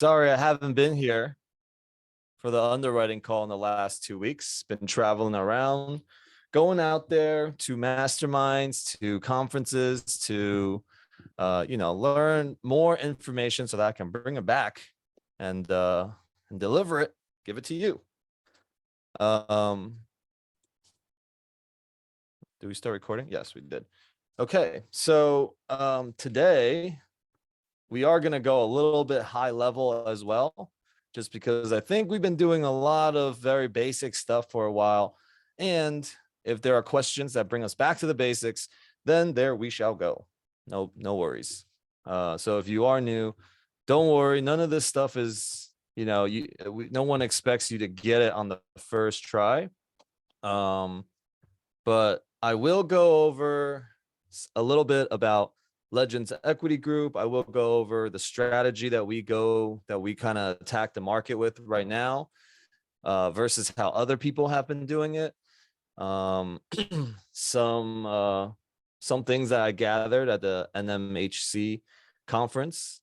Sorry, I haven't been here for the underwriting call in the last 2 weeks. Been traveling around, going out there to masterminds, to conferences, to learn more information so that I can bring it back and deliver it, give it to you. Did we start recording? Yes, we did. Okay, so today we are going to go a little bit high level as well, just because I think we've been doing a lot of very basic stuff for a while. And if there are questions that bring us back to the basics, then there we shall go. No worries. So if you are new, don't worry. None of this stuff is, no one expects you to get it on the first try. But I will go over a little bit about Legends Equity Group. I will go over the strategy that we kind of attack the market with right now versus how other people have been doing it. Some things that I gathered at the NMHC conference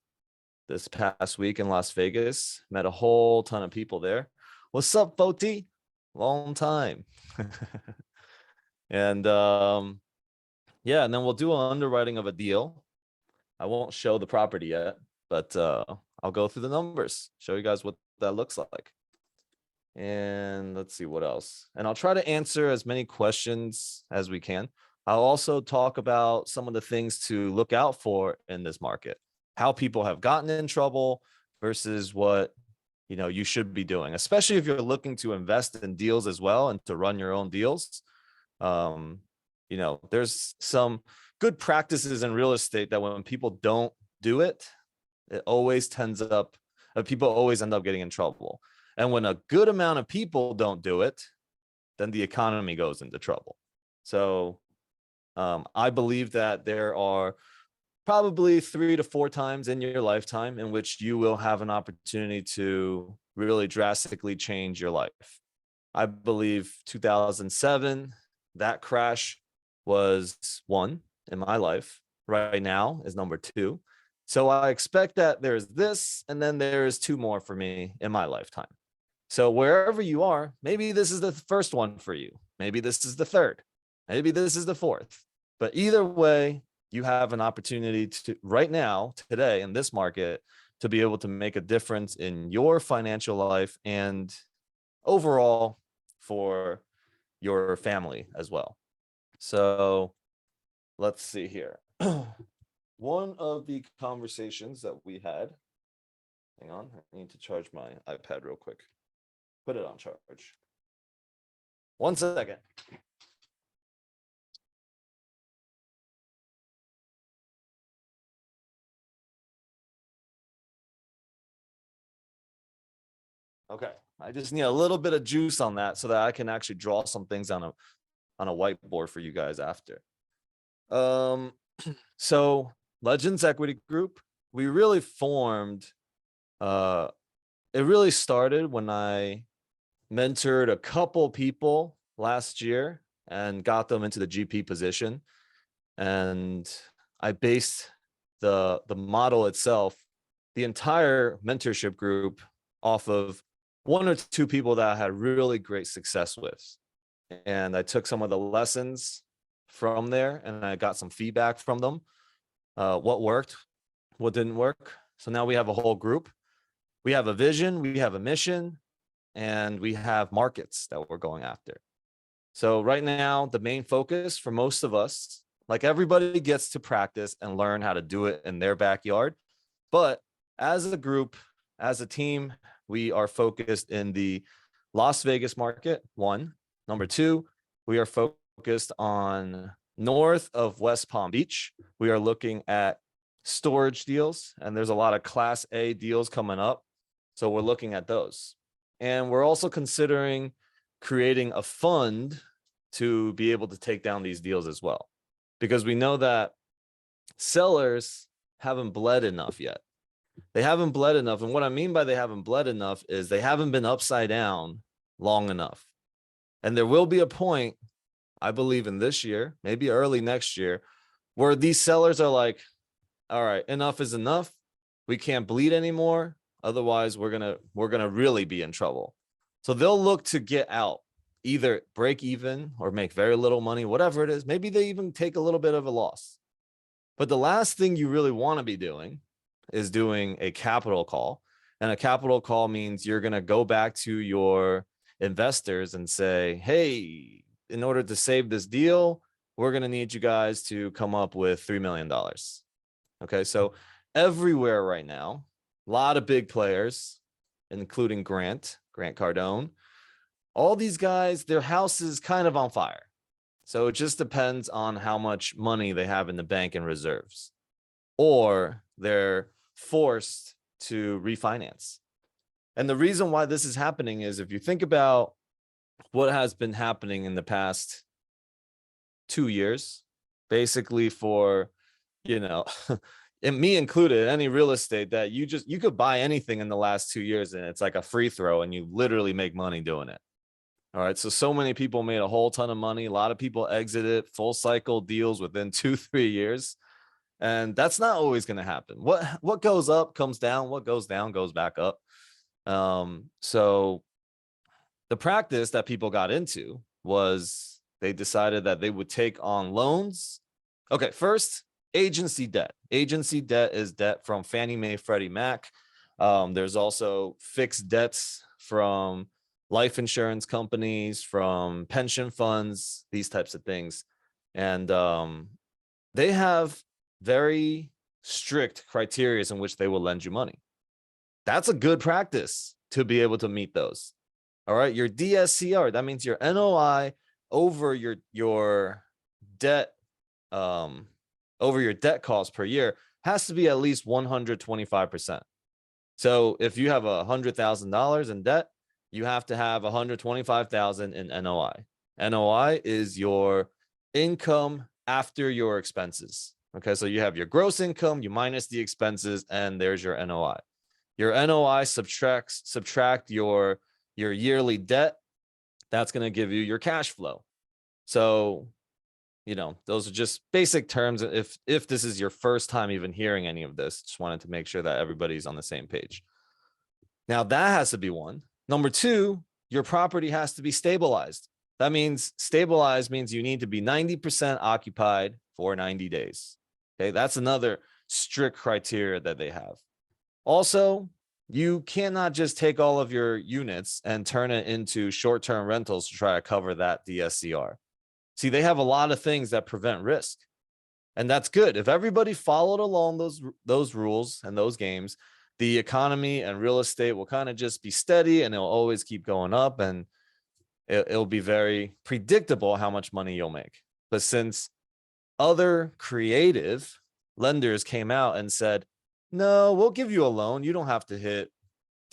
this past week in Las Vegas. Met a whole ton of people there. What's up, Foti? Long time. And yeah, and then we'll do an underwriting of a deal. I won't show the property yet, but I'll go through the numbers, show you guys what that looks like. And let's see what else. And I'll try to answer as many questions as we can. I'll also talk about some of the things to look out for in this market, how people have gotten in trouble versus what you should be doing, especially if you're looking to invest in deals as well and to run your own deals. There's some good practices in real estate that when people don't do it, people always end up getting in trouble. And when a good amount of people don't do it, then the economy goes into trouble. So I believe that there are probably 3 to 4 times in your lifetime in which you will have an opportunity to really drastically change your life. I believe 2007, that crash was 1 in my life. Right now is number 2. So I expect that there's this, and then there's 2 more for me in my lifetime. So wherever you are, maybe this is the first one for you. Maybe this is the 3rd. Maybe this is the 4th. But either way, you have an opportunity to right now, today in this market, to be able to make a difference in your financial life and overall for your family as well. So let's see here. One of the conversations that we had, hang on, I need to charge my iPad real quick. Put it on charge. 1 second. Okay, I just need a little bit of juice on that so that I can actually draw some things on a whiteboard for you guys after. So Legends Equity Group, we really formed, it really started when I mentored a couple people last year and got them into the GP position. And I based the model itself, the entire mentorship group, off of 1 or 2 people that I had really great success with. And I took some of the lessons from there and I got some feedback from them. What worked, what didn't work. So now we have a whole group. We have a vision, we have a mission, and we have markets that we're going after. So right now, the main focus for most of us, like everybody gets to practice and learn how to do it in their backyard. But as a group, as a team, we are focused in the Las Vegas market, 1. Number 2, we are focused on north of West Palm Beach. We are looking at storage deals, and there's a lot of Class A deals coming up. So we're looking at those. And we're also considering creating a fund to be able to take down these deals as well, because we know that sellers haven't bled enough yet. They haven't bled enough. And what I mean by they haven't bled enough is they haven't been upside down long enough. And there will be a point, I believe in this year, maybe early next year, where these sellers are like, all right, enough is enough. We can't bleed anymore. Otherwise, we're gonna really be in trouble. So they'll look to get out, either break even or make very little money, whatever it is. Maybe they even take a little bit of a loss. But the last thing you really want to be doing is doing a capital call. And a capital call means you're going to go back to your investors and say, hey, in order to save this deal, we're going to need you guys to come up with $3 million. Okay. So everywhere right now, a lot of big players, including Grant Cardone, all these guys, their house is kind of on fire. So it just depends on how much money they have in the bank and reserves, or they're forced to refinance. And the reason why this is happening is, if you think about what has been happening in the past 2 years, basically for, and me included, any real estate that you could buy anything in the last 2 years and it's like a free throw and you literally make money doing it. All right. So many people made a whole ton of money. A lot of people exited full cycle deals within 2-3 years. And that's not always going to happen. What goes up comes down. What goes down goes back up. So the practice that people got into was they decided that they would take on loans. Okay. First, agency debt. Agency debt is debt from Fannie Mae, Freddie Mac. There's also fixed debts from life insurance companies, from pension funds, these types of things. And they have very strict criteria in which they will lend you money. That's a good practice to be able to meet those. All right. Your DSCR, that means your NOI over your debt, over your debt cost per year, has to be at least 125%. So if you have $100,000 in debt, you have to have 125,000 in NOI. NOI is your income after your expenses. Okay, so you have your gross income, you minus the expenses, and there's your NOI. Your NOI subtract your yearly debt. That's going to give you your cash flow. So, those are just basic terms. If this is your first time even hearing any of this, just wanted to make sure that everybody's on the same page. Now that has to be one. Number two, your property has to be stabilized. That means stabilized means you need to be 90% occupied for 90 days. Okay, that's another strict criteria that they have. Also, you cannot just take all of your units and turn it into short-term rentals to try to cover that DSCR. See, they have a lot of things that prevent risk. And that's good. If everybody followed along those rules and those games, the economy and real estate will kind of just be steady, and it'll always keep going up, and it'll be very predictable how much money you'll make. But since other creative lenders came out and said, no, we'll give you a loan, you don't have to hit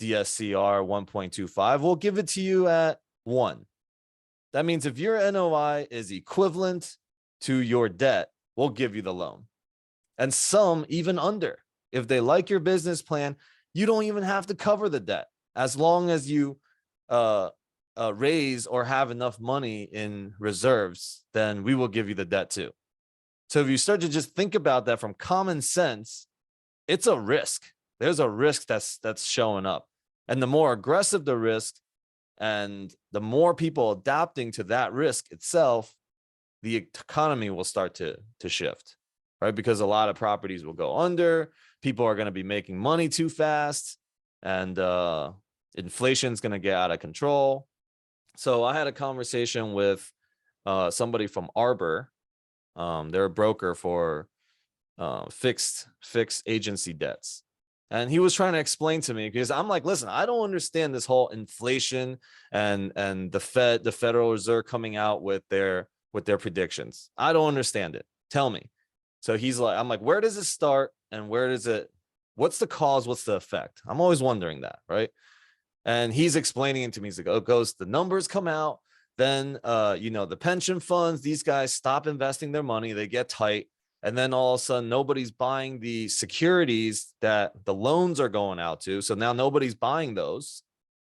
DSCR 1.25, we'll give it to you at 1. That means if your NOI is equivalent to your debt, we'll give you the loan. And some even under. If they like your business plan, you don't even have to cover the debt. As long as you raise or have enough money in reserves, then we will give you the debt too. So if you start to just think about that from common sense, it's a risk. There's a risk that's showing up. And the more aggressive the risk and the more people adapting to that risk itself, the economy will start to shift, right? Because a lot of properties will go under. People are going to be making money too fast, and inflation is going to get out of control. So I had a conversation with somebody from Arbor. They're a broker for fixed agency debts. And he was trying to explain to me, because I'm like, listen, I don't understand this whole inflation and the Federal Reserve coming out with their predictions. I don't understand it. Tell me. So I'm like, where does it start and what's the cause? What's the effect? I'm always wondering that, right? And he's explaining it to me. He's like, the numbers come out. Then, the pension funds, these guys stop investing their money. They get tight. And then all of a sudden, nobody's buying the securities that the loans are going out to. So now nobody's buying those,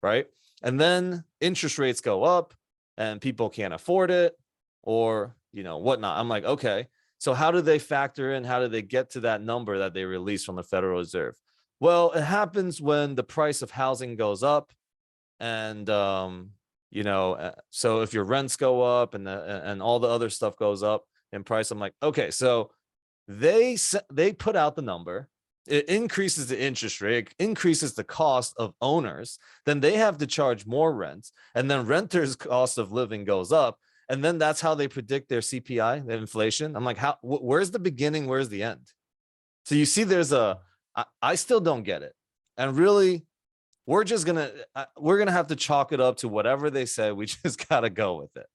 right? And then interest rates go up and people can't afford it, or, whatnot. I'm like, okay, so how do they factor in? How do they get to that number that they release from the Federal Reserve? Well, it happens when the price of housing goes up, and so if your rents go up and all the other stuff goes up in price, I'm like, okay, so they put out the number. It increases the interest rate, increases the cost of owners. Then they have to charge more rent, and then renters' cost of living goes up. And then that's how they predict their CPI, the inflation. I'm like, where's the beginning? Where's the end? So you see, I still don't get it. And really, we're gonna have to chalk it up to whatever they say. We just gotta go with it.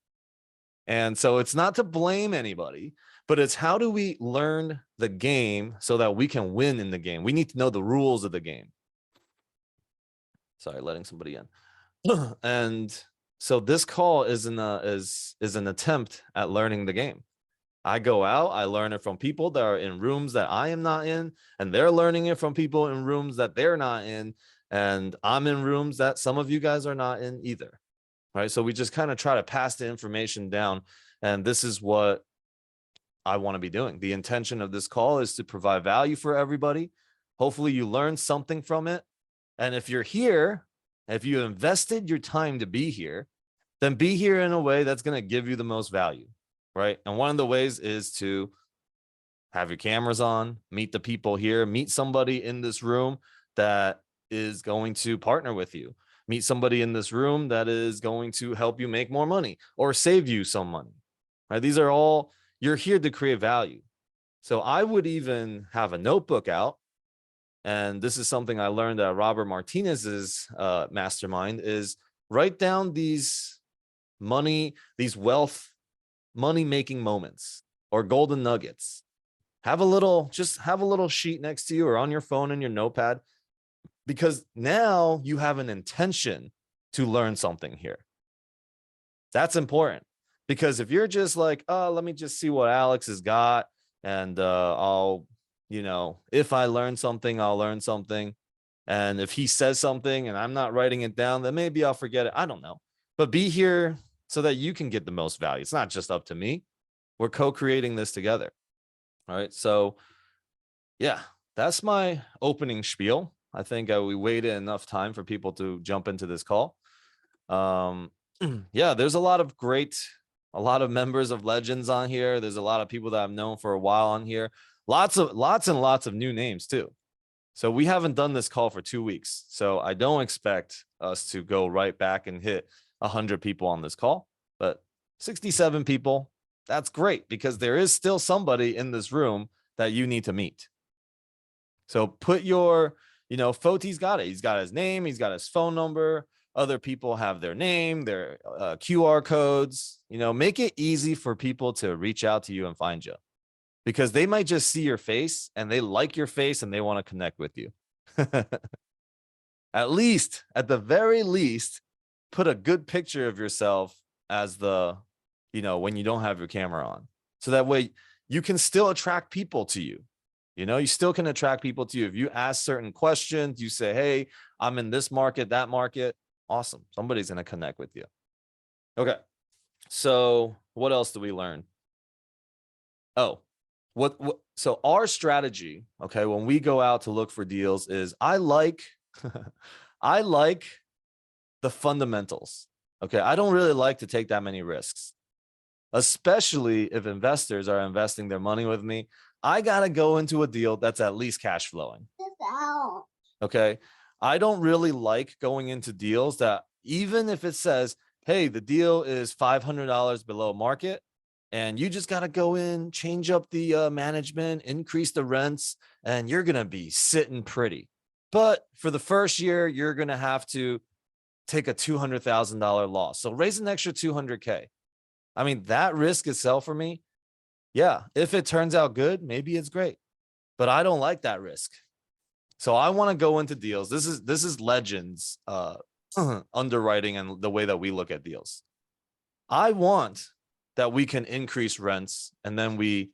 And so it's not to blame anybody, but it's how do we learn the game so that we can win in the game? We need to know the rules of the game. Sorry, letting somebody in. And so this call is an attempt at learning the game. I go out, I learn it from people that are in rooms that I am not in, and they're learning it from people in rooms that they're not in, and I'm in rooms that some of you guys are not in either. Right? So we just kind of try to pass the information down, and this is what I want to be doing. The intention of this call is to provide value for everybody. Hopefully you learn something from it. And if you're here, if you invested your time to be here, then be here in a way that's going to give you the most value, right? And one of the ways is to have your cameras on, meet the people here, meet somebody in this room that is going to partner with you, meet somebody in this room that is going to help you make more money or save you some money, right? These are all, you're here to create value. So I would even have a notebook out. And this is something I learned at Robert Martinez's mastermind, is write down these wealth, money-making moments or golden nuggets. Just have a little sheet next to you or on your phone and your notepad, because now you have an intention to learn something here. That's important, because if you're just like, oh, let me just see what Alex has got, and I'll, if I learn something, I'll learn something. And if he says something and I'm not writing it down, then maybe I'll forget it. I don't know. But be here so that you can get the most value. It's not just up to me. We're co-creating this together. All right. So yeah, that's my opening spiel. I think we waited enough time for people to jump into this call. Yeah, there's a lot of members of Legends on here. There's a lot of people that I've known for a while on here. Lots and lots of new names too. So we haven't done this call for 2 weeks. So I don't expect us to go right back and hit 100 people on this call, but 67 people, that's great, because there is still somebody in this room that you need to meet. So put your, Foti's got it. He's got his name. He's got his phone number. Other people have their name, their QR codes. Make it easy for people to reach out to you and find you, because they might just see your face and they like your face and they want to connect with you. At the very least, put a good picture of yourself as when you don't have your camera on. So that way you can still attract people to you. You still can attract people to you. If you ask certain questions, you say, hey, I'm in this market, that market. Awesome. Somebody's going to connect with you. Okay. So what else do we learn? Oh, so our strategy, okay, when we go out to look for deals is I like the fundamentals. Okay. I don't really like to take that many risks, especially if investors are investing their money with me. I got to go into a deal that's at least cash flowing. Okay. I don't really like going into deals that, even if it says, hey, the deal is $500 below market, and you just got to go in, change up the management, increase the rents, and you're going to be sitting pretty. But for the first year, you're going to have to take a $200,000 loss. So raise an extra 200K. I mean, that risk itself for me, yeah, if it turns out good, maybe it's great, but I don't like that risk. So I want to go into deals. This is Legends underwriting and the way that we look at deals. I want that we can increase rents, and then we,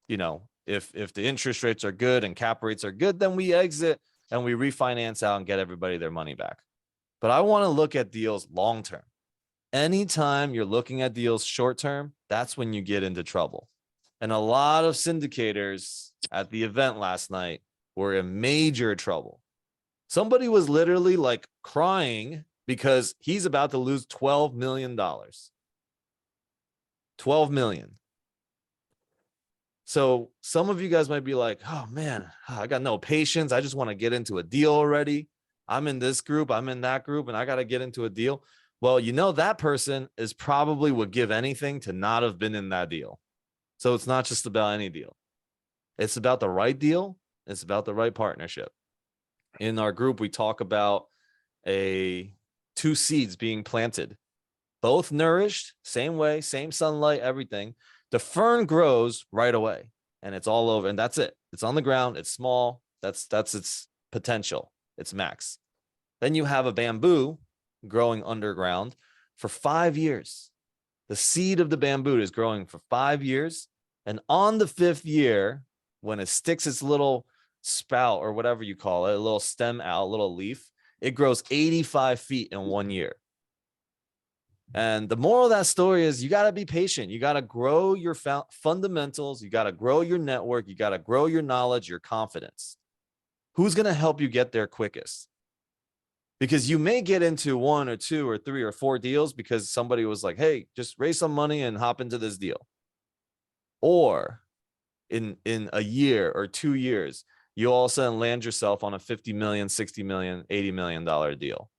if the interest rates are good and cap rates are good, then we exit and we refinance out and get everybody their money back. But I want to look at deals long term. Anytime you're looking at deals short term, that's when you get into trouble. And a lot of syndicators at the event last night were in major trouble Somebody was literally like crying because he's about to lose $12 million. 12 million. So some of you guys might be like, oh man, I got no patience. I just want to get into a deal already. I'm in this group, I'm in that group, and I got to get into a deal. Well, you know, that person is probably would give anything to not have been in that deal. So it's not just about any deal. It's about the right deal. It's about the right partnership. In our group, we talk about two seeds being planted, both nourished, same way, same sunlight, everything. The fern grows right away and it's all over, and that's it. It's on the ground. It's small. That's its potential. It's max. Then you have a bamboo growing underground for 5 years. The seed of the bamboo is growing for 5 years. And on the 5th year, when it sticks its little spout or whatever you call it, a little stem out, a little leaf, it grows 85 feet in 1 year. And the moral of that story is you got to be patient. You got to grow your fundamentals. You got to grow your network. You got to grow your knowledge, your confidence. Who's going to help you get there quickest? Because you may get into 1 or 2 or 3 or 4 deals because somebody was like, hey, just raise some money and hop into this deal. Or in a year or 2 years, you all of a sudden land yourself on a 50 million, 60 million, $80 million deal.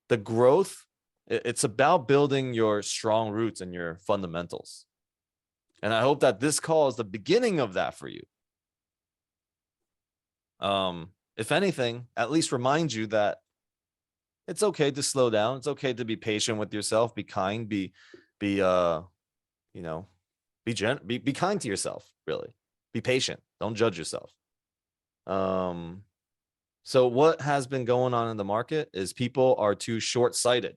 The growth, it's about building your strong roots and your fundamentals. And I hope that this call is the beginning of that for you. If anything, at least remind you that it's okay to slow down. It's okay to be patient with yourself, be kind, be kind to yourself, really. Be patient. Don't judge yourself. So what has been going on in the market is people are too short-sighted.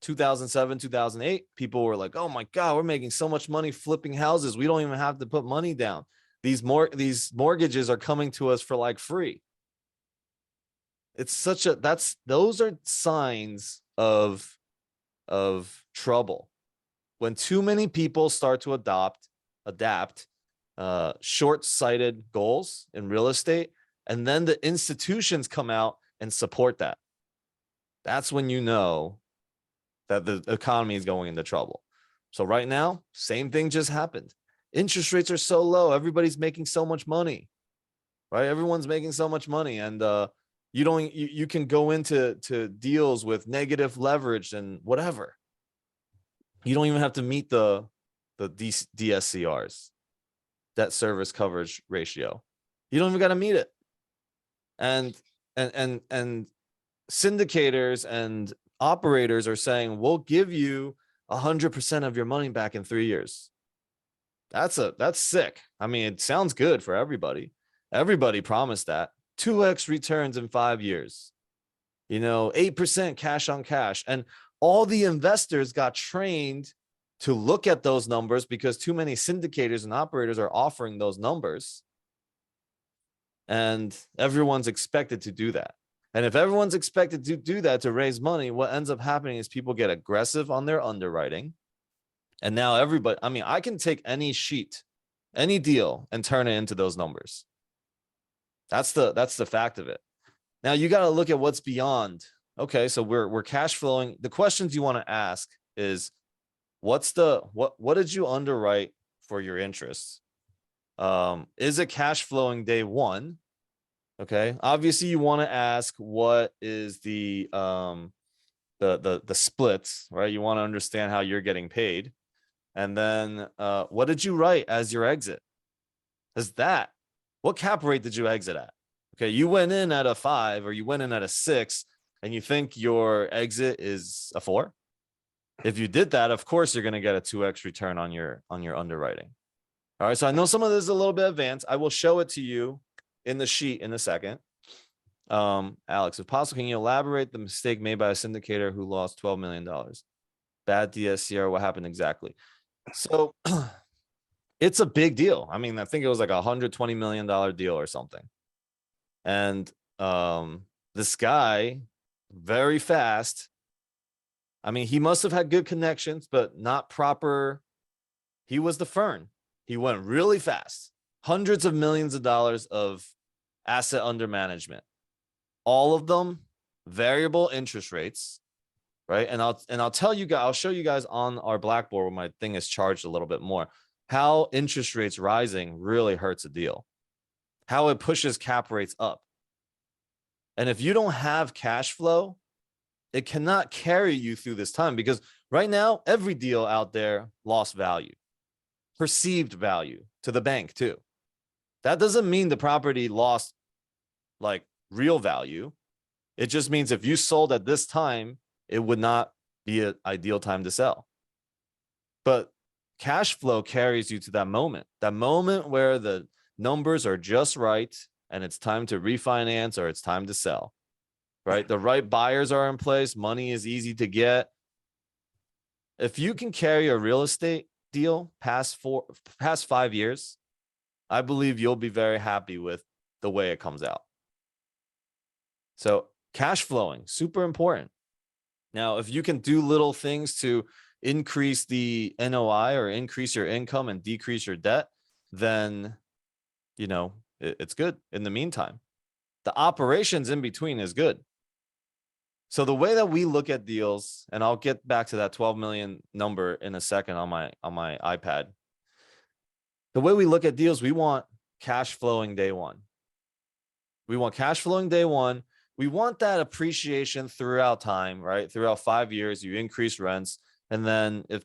2007, 2008, people were like, oh my God, we're making so much money flipping houses. We don't even have to put money down. These mortgages are coming to us for like free. It's those are signs of trouble. When too many people start to adapt short-sighted goals in real estate, and then the institutions come out and support that. That's when you know that the economy is going into trouble. So right now, same thing just happened. Interest rates are so low. Everybody's making so much money, right? Everyone's making so much money. And you can go into deals with negative leverage and whatever. You don't even have to meet the DSCRs, debt service coverage ratio. You don't even got to meet it. And syndicators and operators are saying, we'll give you 100% of your money back in 3 years. That's sick. I mean, it sounds good for everybody. Everybody promised that. 2x returns in 5 years. 8% cash on cash. And all the investors got trained to look at those numbers because too many syndicators and operators are offering those numbers. And everyone's expected to do that. And if everyone's expected to do that to raise money, what ends up happening is people get aggressive on their underwriting. And now everybody, I mean, I can take any sheet, any deal, and turn it into those numbers. That's the fact of it. Now you got to look at what's beyond. Okay, so we're cash flowing. The questions you want to ask is, what did you underwrite for your interests? Is it cash flowing day one? Okay. Obviously, you want to ask what is the splits, right? You want to understand how you're getting paid. And then what did you write as your exit? What cap rate did you exit at? Okay, you went in at a 5 or you went in at a 6 and you think your exit is a 4. If you did that, of course, you're going to get a 2x return on your underwriting. All right, so I know some of this is a little bit advanced. I will show it to you in the sheet in a second. Alex, if possible, can you elaborate the mistake made by a syndicator who lost $12 million? Bad DSCR, what happened exactly? So it's a big deal. I mean, I think it was like $120 million deal or something. And this guy, very fast. I mean, he must have had good connections, but not proper. He was the fern. He went really fast. Hundreds of millions of dollars of asset under management. All of them variable interest rates, right? And I'll tell you guys, I'll show you guys on our Blackboard where my thing is charged a little bit more, how interest rates rising really hurts a deal, how it pushes cap rates up. And if you don't have cash flow, it cannot carry you through this time, because right now, every deal out there lost value, perceived value to the bank too. That doesn't mean the property lost like real value. It just means if you sold at this time, it would not be an ideal time to sell. But cash flow carries you to that moment where the numbers are just right and it's time to refinance or it's time to sell, right? The right buyers are in place. Money is easy to get. If you can carry a real estate deal past 5 years, I believe you'll be very happy with the way it comes out. So cash flowing, super important. Now, if you can do little things to increase the NOI or increase your income and decrease your debt, then, you know, it's good. In the meantime, the operations in between is good. So the way that we look at deals, and I'll get back to that 12 million number in a second on my iPad. The way we look at deals, we want cash flowing day one. We want cash flowing day one. We want that appreciation throughout time, right? Throughout 5 years, you increase rents. And then if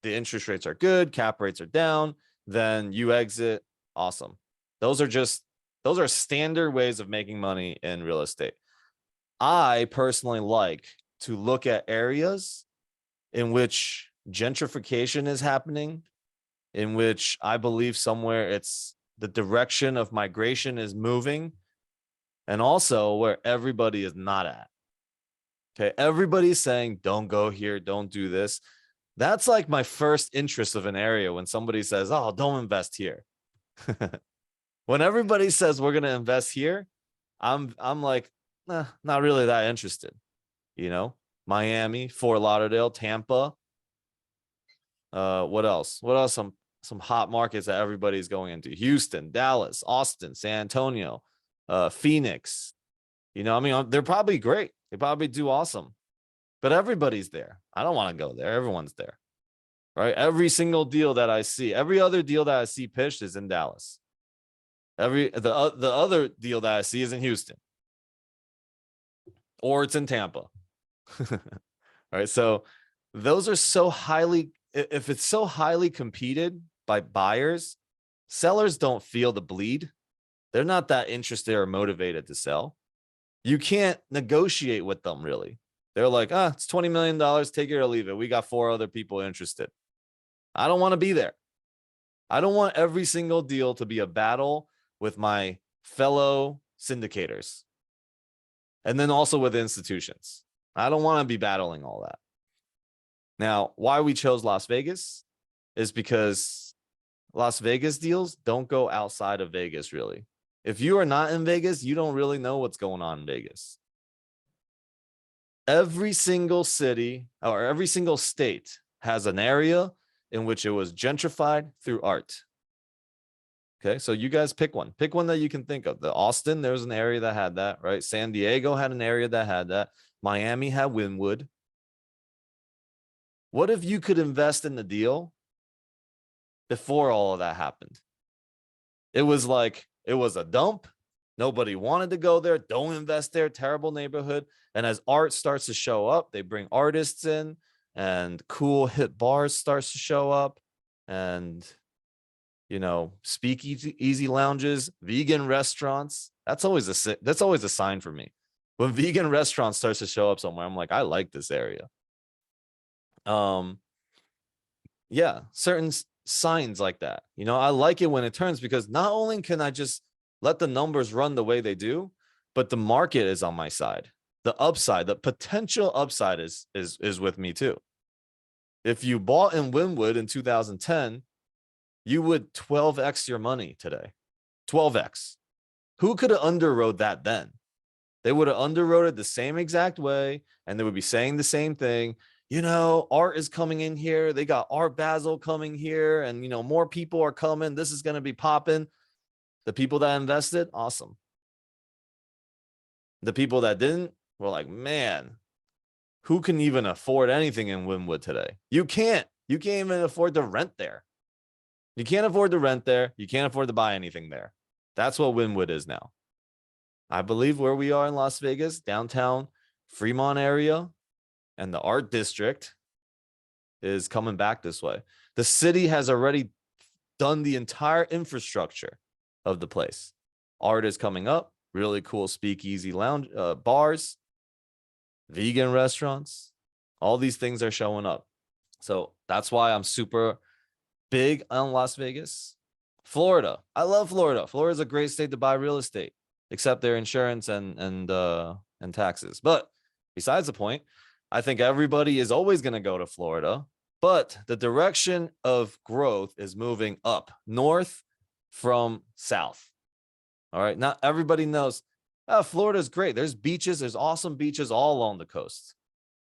the interest rates are good, cap rates are down, then you exit. Awesome. Those are standard ways of making money in real estate. I personally like to look at areas in which gentrification is happening, in which I believe somewhere it's the direction of migration is moving, and also where everybody is not at. Okay, everybody's saying, don't go here, don't do this. That's like my first interest of an area when somebody says, oh, don't invest here. When everybody says we're going to invest here, I'm like, nah, not really that interested. You know, Miami, Fort Lauderdale, Tampa. What else? What else? Some hot markets that everybody's going into: Houston, Dallas, Austin, San Antonio, Phoenix. You know, I mean, they're probably great. They probably do awesome, but everybody's there. I don't want to go there. Everyone's there, right? Every single deal that I see, every other deal that I see pitched is in Dallas. The other deal that I see is in Houston, or it's in Tampa. All right. So those are so highly, if it's so highly competed by buyers, sellers don't feel the bleed. They're not that interested or motivated to sell. You can't negotiate with them, really. They're like, it's $20 million, take it or leave it. We got 4 other people interested. I don't want to be there. I don't want every single deal to be a battle with my fellow syndicators. And then also with institutions. I don't want to be battling all that. Now, why we chose Las Vegas is because Las Vegas deals don't go outside of Vegas, really. If you are not in Vegas, you don't really know what's going on in Vegas. Every single city or every single state has an area in which it was gentrified through art. Okay, so you guys pick one. Pick one that you can think of. The Austin, there was an area that had that, right? San Diego had an area that had that. Miami had Wynwood. What if you could invest in the deal before all of that happened? It was like, it was a dump. Nobody wanted to go there. Don't invest there. Terrible neighborhood. And as art starts to show up, they bring artists in and cool hip bars starts to show up. And, you know, speakeasy lounges, vegan restaurants. That's always a sign for me. When vegan restaurants starts to show up somewhere, I'm like, I like this area. Yeah, certain signs like that. You know, I like it when it turns, because not only can I just let the numbers run the way they do, but the market is on my side. The upside, the potential upside is with me too. If you bought in Wynwood in 2010, you would 12x your money today. 12x. Who could have underwrote that then? They would have underwrote it the same exact way, and they would be saying the same thing. You know, art is coming in here. They got Art Basel coming here, and, you know, more people are coming. This is going to be popping. The people that invested, awesome. The people that didn't were like, man, who can even afford anything in Wynwood today? You can't. You can't even afford to rent there. You can't afford to rent there. You can't afford to buy anything there. That's what Wynwood is now. I believe where we are in Las Vegas, downtown Fremont area, and the art district is coming back this way. The city has already done the entire infrastructure of the place. Art is coming up, really cool speakeasy lounge, bars, vegan restaurants. All these things are showing up. So that's why I'm super big on Las Vegas. Florida. I love Florida. Florida is a great state to buy real estate, except their insurance and taxes. But besides the point, I think everybody is always going to go to Florida, but the direction of growth is moving up north from south. All right. Not everybody knows Florida is great. There's beaches. There's awesome beaches all along the coast.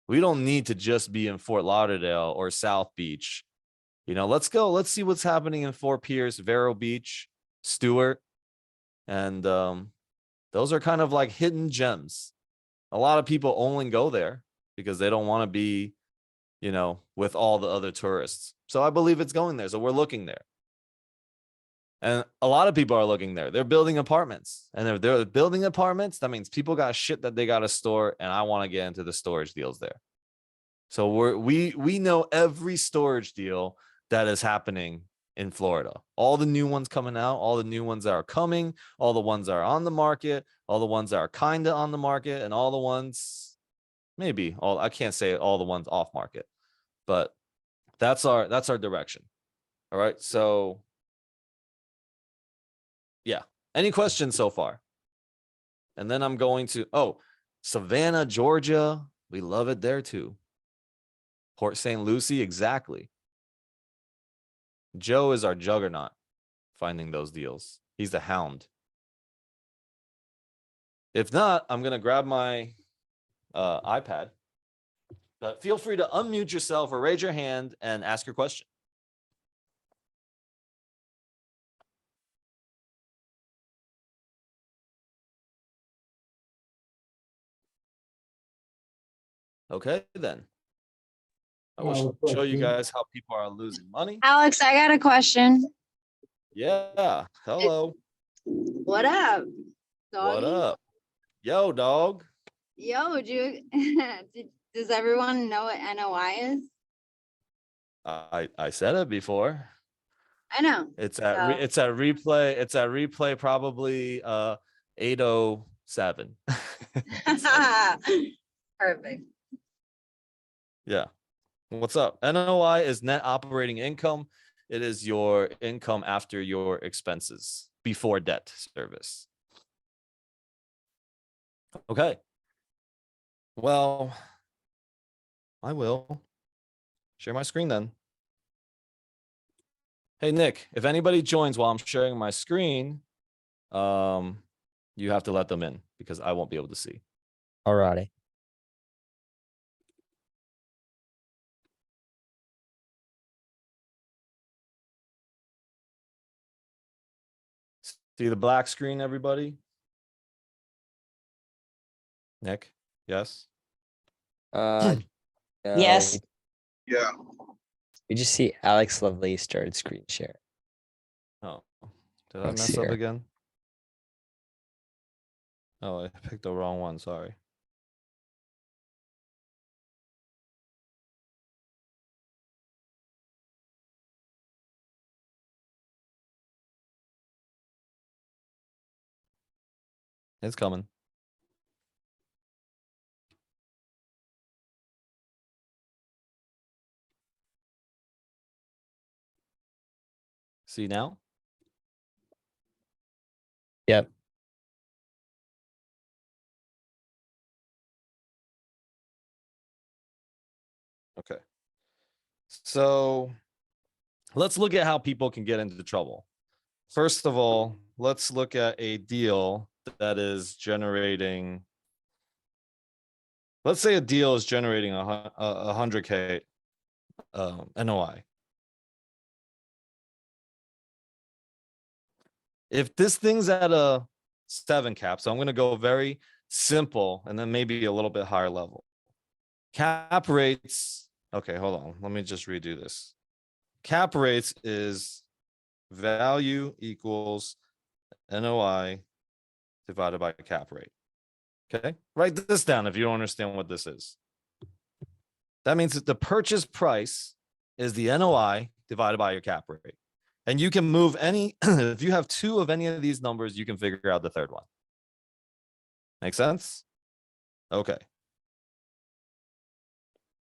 We don't need to just be in Fort Lauderdale or South Beach. You know, let's go. Let's see what's happening in Fort Pierce, Vero Beach, Stewart. And those are kind of like hidden gems. A lot of people only go there because they don't want to be, you know, with all the other tourists. So I believe it's going there. So we're looking there. And a lot of people are looking there. They're building apartments. And if they're building apartments, that means people got shit that they got to store. And I want to get into the storage deals there. So we know every storage deal that is happening in Florida. All the new ones coming out, all the new ones that are coming, all the ones that are on the market, all the ones that are kind of on the market, and all the ones, maybe all, I can't say all the ones off market, but that's our direction. All right. So yeah. Any questions so far? And then I'm going to, Savannah, Georgia. We love it there too. Port St. Lucie, exactly. Joe is our juggernaut finding those deals. He's the hound. If not, I'm going to grab my iPad. But feel free to unmute yourself or raise your hand and ask your question. Okay, then. I will show you guys how people are losing money. Alex, I got a question. Yeah. Hello. What up, doggy? What up? Yo, dog. Yo, does everyone know what NOI is? I said it before. I know. It's at replay. It's at replay probably 807. Perfect. Yeah. What's up? NOI is net operating income. It is your income after your expenses before debt service. Okay. Well, I will share my screen then. Hey, Nick, if anybody joins while I'm sharing my screen, you have to let them in because I won't be able to see. Alrighty. See the black screen, everybody? Nick, yes? No, Yes. Yeah. We just see Alex Lovely started screen share. Oh, did I Let's mess see up her. again? Oh, I picked the wrong one. Sorry. It's coming. See now? Yep. Okay. So let's look at how people can get into trouble. First of all, let's look at a deal that is generating. Let's say a deal is generating 100K NOI. If this thing's at a 7 cap, so I'm going to go very simple and then maybe a little bit higher level. Cap rates. Okay, hold on. Let me just redo this. Cap rates is value equals NOI divided by cap rate. Okay, write this down if you don't understand what this is. That means that the purchase price is the NOI divided by your cap rate. And you can move any, if you have 2 of any of these numbers, you can figure out the third one. Make sense? Okay.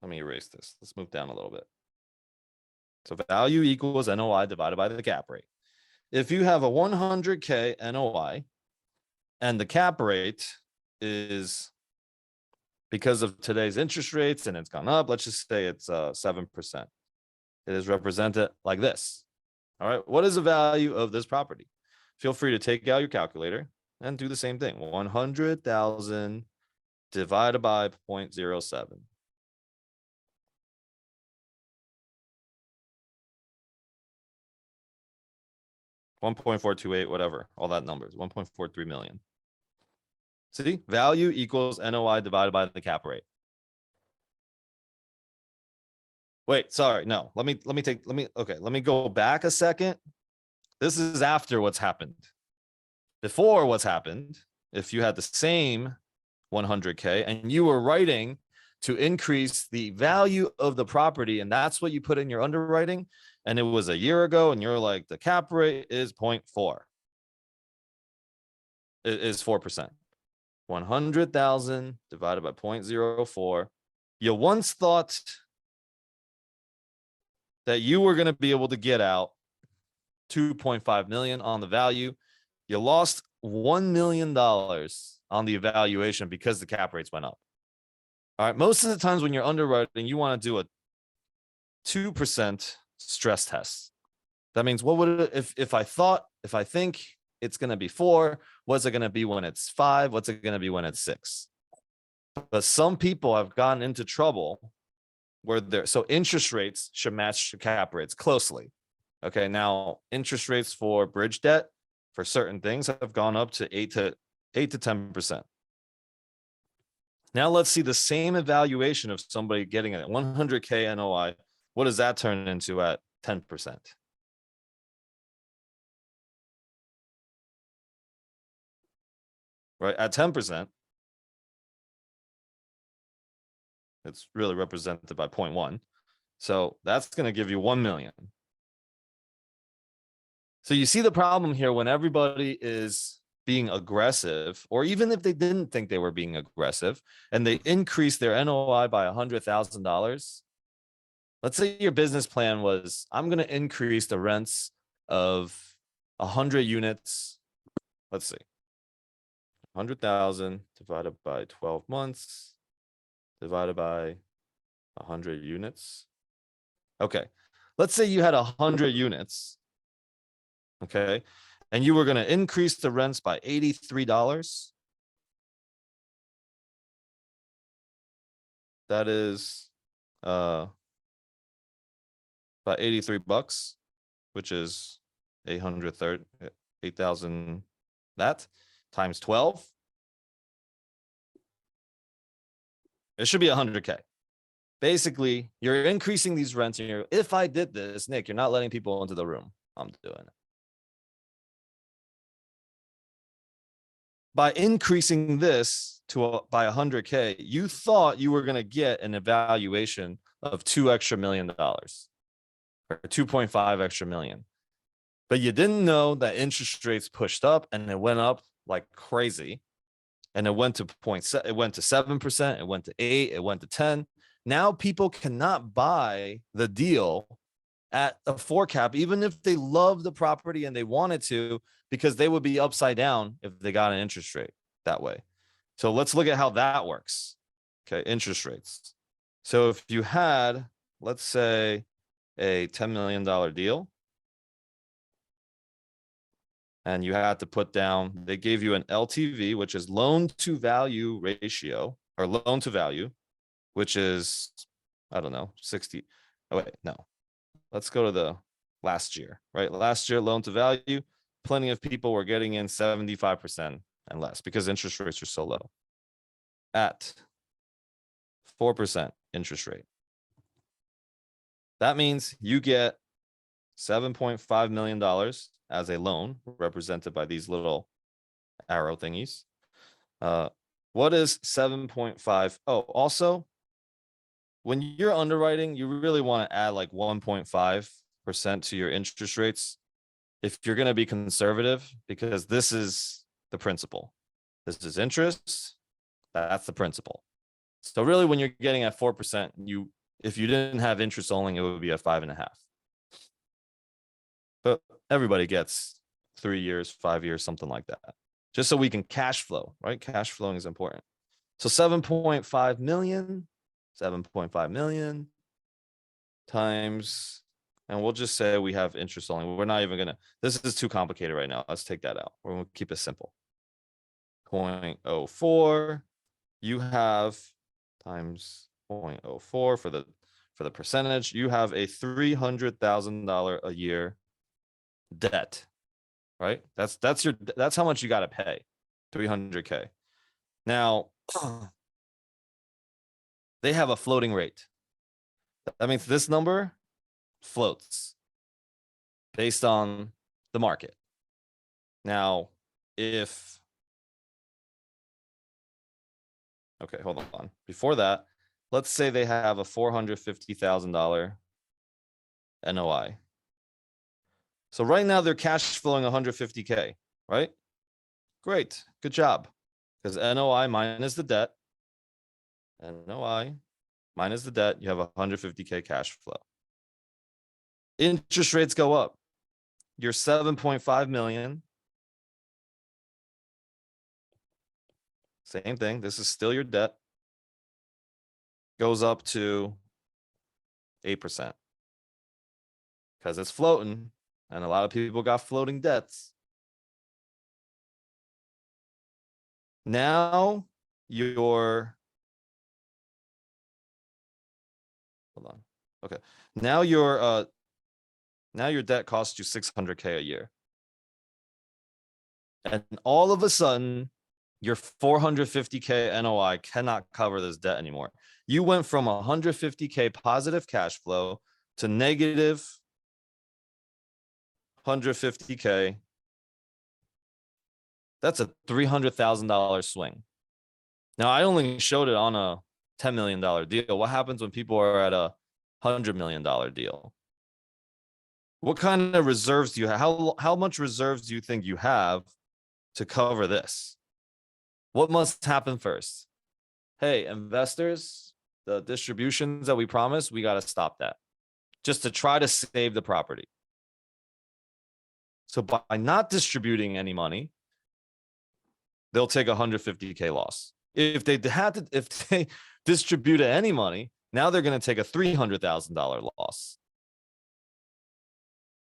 Let me erase this. Let's move down a little bit. So value equals NOI divided by the cap rate. If you have a 100K NOI and the cap rate is, because of today's interest rates and it's gone up, let's just say it's 7%. It is represented like this. All right, what is the value of this property? Feel free to take out your calculator and do the same thing. 100,000 divided by 0.07. 1.428, whatever, all that numbers, 1.43 million. See, value equals NOI divided by the cap rate. Wait, sorry, no, let me go back a second. This is after what's happened. Before what's happened, if you had the same 100K and you were writing to increase the value of the property, and that's what you put in your underwriting, and it was a year ago, and you're like, the cap rate is 0.4. It is 4%. 100,000 divided by 0.04. You once thought that you were going to be able to get out 2.5 million on the value. You lost $1 million on the evaluation because the cap rates went up. All right. Most of the times when you're underwriting, you want to do a 2% stress test. That means what would it, if I think it's going to be 4, what's it going to be when it's 5? What's it going to be when it's 6? But some people have gotten into trouble where so interest rates should match the cap rates closely. Okay. Now interest rates for bridge debt for certain things have gone up to 8 to 10%. Now let's see the same evaluation of somebody getting a 100K NOI. What does that turn into at 10%? Right, at 10%, it's really represented by 0.1. So that's going to give you 1 million. So you see the problem here when everybody is being aggressive, or even if they didn't think they were being aggressive and they increase their NOI by $100,000. Let's say your business plan was, I'm going to increase the rents of 100 units. Let's see. 100,000 divided by 12 months divided by 100 units. Okay. Let's say you had 100 units. Okay. And you were going to increase the rents by $83. That is by 83 bucks, which is 8,000, that times 12. It should be 100K. Basically, you're increasing these rents, and if I did this, Nick, you're not letting people into the room. I'm doing it. By increasing this by 100K, you thought you were going to get an evaluation of $2 extra million or 2.5 extra million. But you didn't know that interest rates pushed up and it went up like crazy. And it went to 7%, it went to 7%, it went to 8%, it went to 10%. Now people cannot buy the deal at a 4 cap, even if they love the property and they wanted to, because they would be upside down if they got an interest rate that way. So let's look at how that works. Okay, interest rates. So if you had, let's say, a $10 million deal, and you had to put down, they gave you an LTV, which is loan to value ratio, or loan to value, which is, I don't know, 60. Oh, wait, no. Let's go to the last year, right? Last year, loan to value plenty of people were getting in 75% and less because interest rates are so low. At 4% interest rate. That means you get $7.5 million as a loan, represented by these little arrow thingies. What is 7.5? Oh, also, when you're underwriting, you really want to add like 1.5% to your interest rates if you're going to be conservative, because this is the principal. This is interest. That's the principal. So really, when you're getting at 4%, if you didn't have interest only, it would be at 5.5. But everybody gets 3 years, 5 years, something like that, just so we can cash flow, right? Cash flowing is important. So 7.5 million, 7.5 million times, and we'll just say we have interest only. We're not even gonna, this is too complicated right now. Let's take that out. We're gonna keep it simple. 0.04, you have times 0.04 for the percentage. You have a $300,000 a year debt, right? That's how much you got to pay, $300K. Now, they have a floating rate. That means this number floats based on the market. Now, okay, hold on. Before that, let's say they have a $450,000 NOI. So right now they're cash flowing 150K, right? Great, good job. Because NOI minus the debt, NOI minus the debt, you have 150K cash flow. Interest rates go up. You're 7.5 million. Same thing. This is still your debt. Goes up to 8% because it's floating, and a lot of people got floating debts. Now hold on. Okay. Now your debt costs you 600K a year. And all of a sudden, your 450K NOI cannot cover this debt anymore. You went from 150K positive cash flow to negative 150K. That's a $300,000 swing. Now, I only showed it on a $10 million deal. What happens when people are at a $100 million deal? What kind of reserves do you have? How much reserves do you think you have to cover this? What must happen first? Hey, investors, the distributions that we promised, we got to stop that just to try to save the property. So by not distributing any money, they'll take 150K loss. If they distributed any money, now they're going to take a $300,000 loss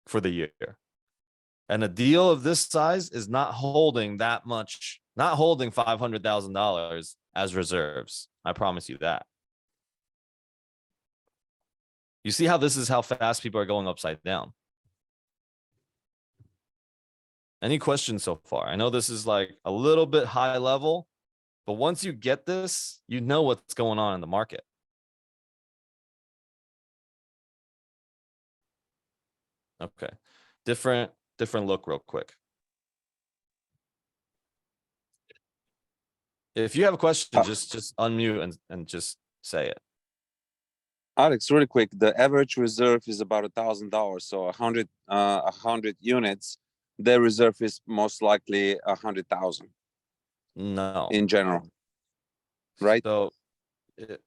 for the year. And a deal of this size is not holding that much, not holding $500,000 as reserves. I promise you that. You see how this is how fast people are going upside down. Any questions so far? I know this is like a little bit high level, but once you get this, you know what's going on in the market. Okay. Different look real quick. If you have a question, just unmute and just say it. Alex, really quick, the average reserve is about $1,000. So 100 units, their reserve is most likely 100,000 No. in general, right?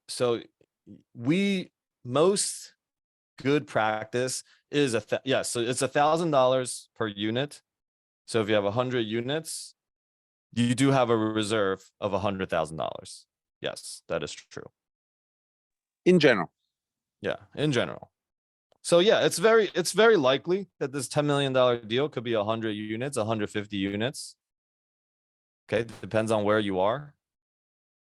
So most good practice is so it's $1,000 per unit. So if you have 100 units, you do have a reserve of $100,000. Yes, that is true. In general. Yeah, in general. So yeah, it's very likely that this $10 million deal could be 100 units, 150 units. Okay, depends on where you are.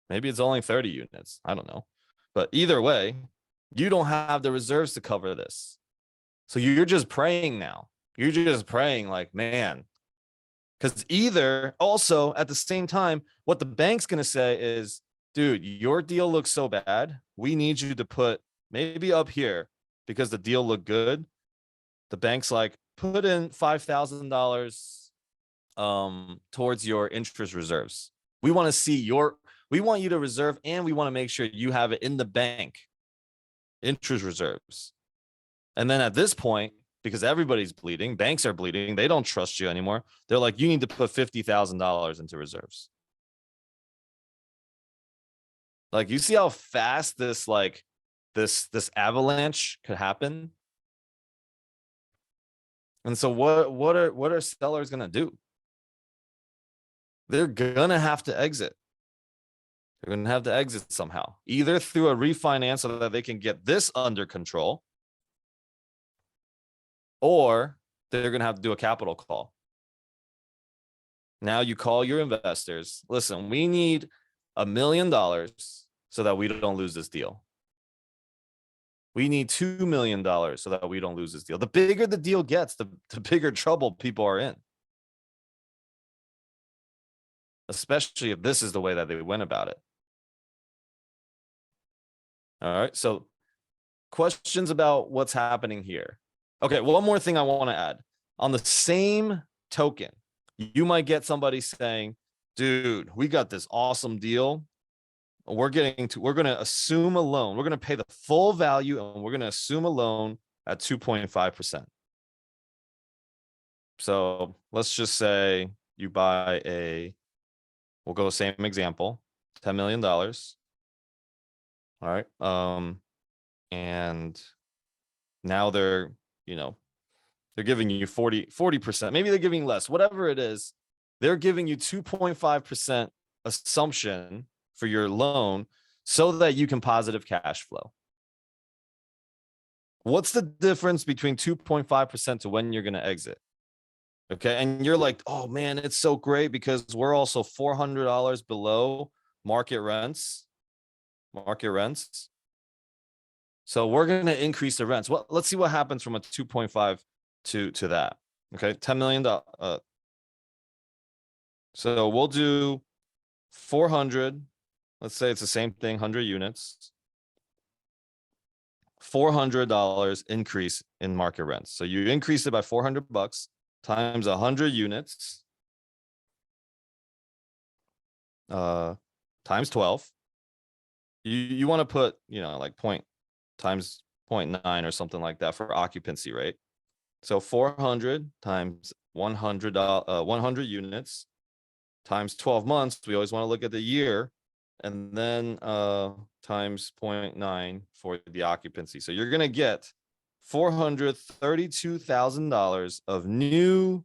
Maybe it's only 30 units. I don't know. But either way, you don't have the reserves to cover this. So you're just praying now. You're just praying like, man, Because either also at the same time, what the bank's going to say is, dude, your deal looks so bad. We need you to put maybe up here because the deal looked good. The bank's like, put in $5,000 towards your interest reserves. We want to see we want you to reserve, and we want to make sure you have it in the bank, interest reserves. And then at this point, because everybody's bleeding, banks are bleeding, they don't trust you anymore. They're like, you need to put $50,000 into reserves. Like, you see how fast this avalanche could happen? And so what are sellers gonna do? They're gonna have to exit. They're gonna have to exit somehow, either through a refinance so that they can get this under control, or they're gonna have to do a capital call. Now you call your investors. Listen, we need $1 million so that we don't lose this deal. We need $2 million so that we don't lose this deal. The bigger the deal gets, the bigger trouble people are in. Especially if this is the way that they went about it. All right. So questions about what's happening here. Okay. One more thing I want to add. On the same token, you might get somebody saying, dude, we got this awesome deal. We're going to assume a loan. We're going to pay the full value, and we're going to assume a loan at 2.5%. So let's just say you buy we'll go same example, $10 million. All right. And now they're giving you 40%. Maybe they're giving less, whatever it is. They're giving you 2.5% assumption for your loan so that you can positive cash flow. What's the difference between 2.5% to when you're going to exit? Okay. And you're like, oh man, it's so great because we're also $400 below market rents. So we're going to increase the rents. Well, let's see what happens from a 2.5 to that. Okay. $10 million. So we'll do 400. Let's say it's the same thing, 100 units. $400 increase in market rents. So you increase it by $400 times 100 units times 12. You want to put, like times 0.9 or something like that for occupancy rate. So 400 times 100 units times 12 months. We always want to look at the year, and then times 0.9 for the occupancy. So you're going to get $432,000 of new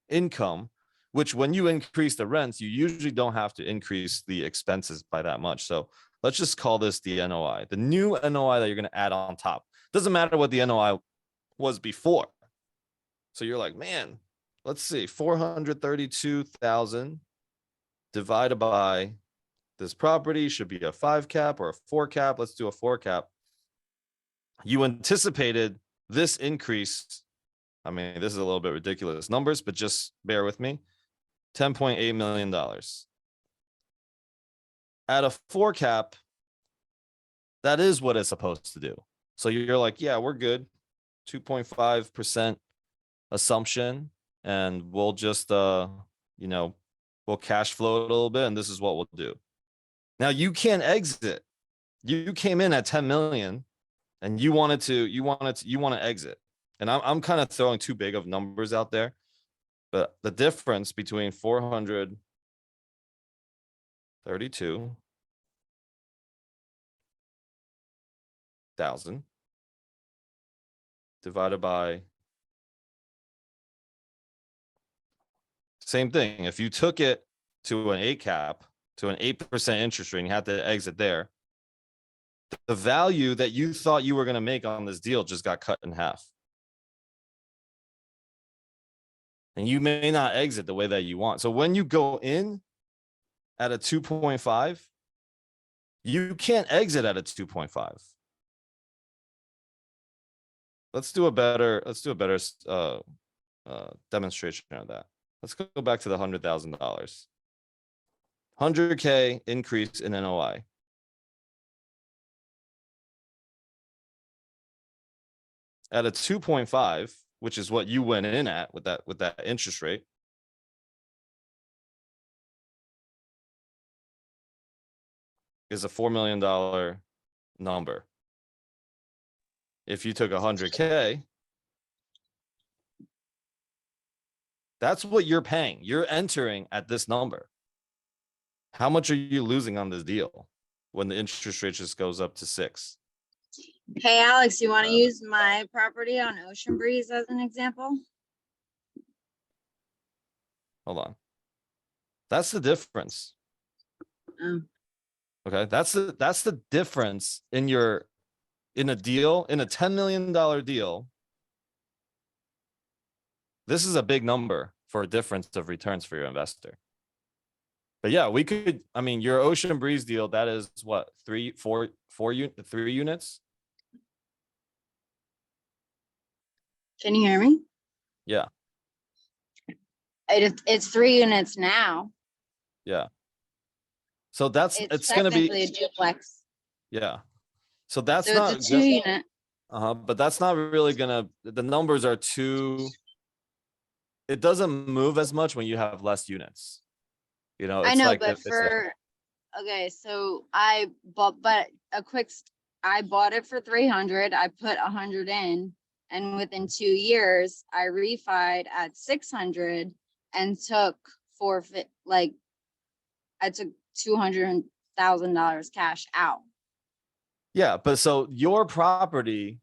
income, which when you increase the rents, you usually don't have to increase the expenses by that much. So let's just call this the NOI, the new NOI that you're going to add on top. Doesn't matter what the NOI was before. So you're like, man, let's see, 432,000 divided by this property should be a 5 cap or a 4 cap. Let's do a 4 cap. You anticipated this increase. I mean, this is a little bit ridiculous numbers, but just bear with me. $10.8 million. At a 4 cap, that is what it's supposed to do. So you're like, yeah, we're good. 2.5% assumption, and we'll just, we'll cash flow it a little bit, and this is what we'll do. Now you can't exit. You came in at 10 million and you want to exit. And I'm kind of throwing too big of numbers out there, but the difference between 432,000 divided by same thing. If you took it to an 8 cap, to an 8% interest rate, and you had to exit there, the value that you thought you were going to make on this deal just got cut in half. And you may not exit the way that you want. So when you go in at a 2.5, you can't exit at a 2.5. Let's do a better demonstration of that. Let's go back to the $100,000. 100K increase in NOI. At a 2.5, which is what you went in at with that interest rate. Is a $4 million number. If you took 100K, that's what you're paying. You're entering at this number. How much are you losing on this deal when the interest rate just goes up to 6? Hey, Alex, you want to use my property on Ocean Breeze as an example? Hold on. That's the difference. Oh. Okay, that's the difference in a deal, in a $10 million deal. This is a big number for a difference of returns for your investor. But yeah, we could, I mean, your Ocean Breeze deal, that is what, 3 units? Can you hear me? Yeah, It's 3 units now. yeah. So it's gonna technically a be, duplex. yeah. So that's So not it's a 2 unit. but that's not really gonna, the numbers are too, it doesn't move as much when you have less units. You know, I it's know, like but it's there. okay, so I bought it for 300. I put 100 in, and within 2 years, I refied at 600 and took I took $200,000 cash out. Yeah, but so your property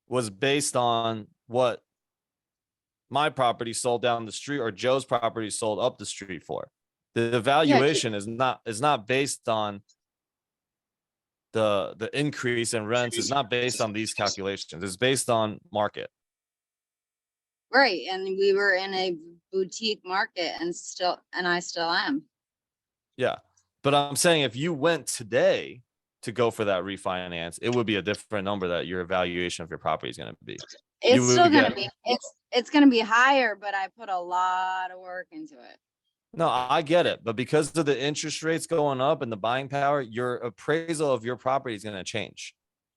was based on what my property sold down the street or Joe's property sold up the street for. The valuation is not based on the increase in rents, is not based on these calculations. It's based on market. Right, and we were in a boutique market and I still am. Yeah. But I'm saying if you went today to go for that refinance, it would be a different number that your evaluation of your property is going to be. It's still gonna be, it's gonna be higher, but I put a lot of work into it. No, I get it. But because of the interest rates going up and the buying power, your appraisal of your property is going to change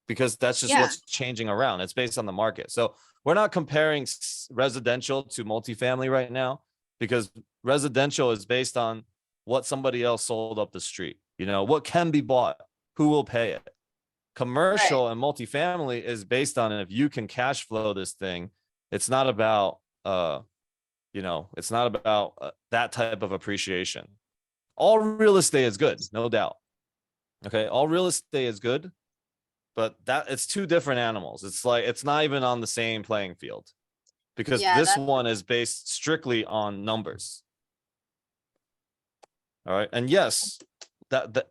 because that's just what's changing around. It's based on the market. So we're not comparing residential to multifamily right now because residential is based on what somebody else sold up the street. You know, what can be bought, who will pay it. Commercial and multifamily is based on if you can cash flow this thing. It's not about it's not about that type of appreciation. All real estate is good, no doubt. Okay, all real estate is good, but it's two different animals. It's like it's not even on the same playing field because this one is based strictly on numbers. All right, and yes,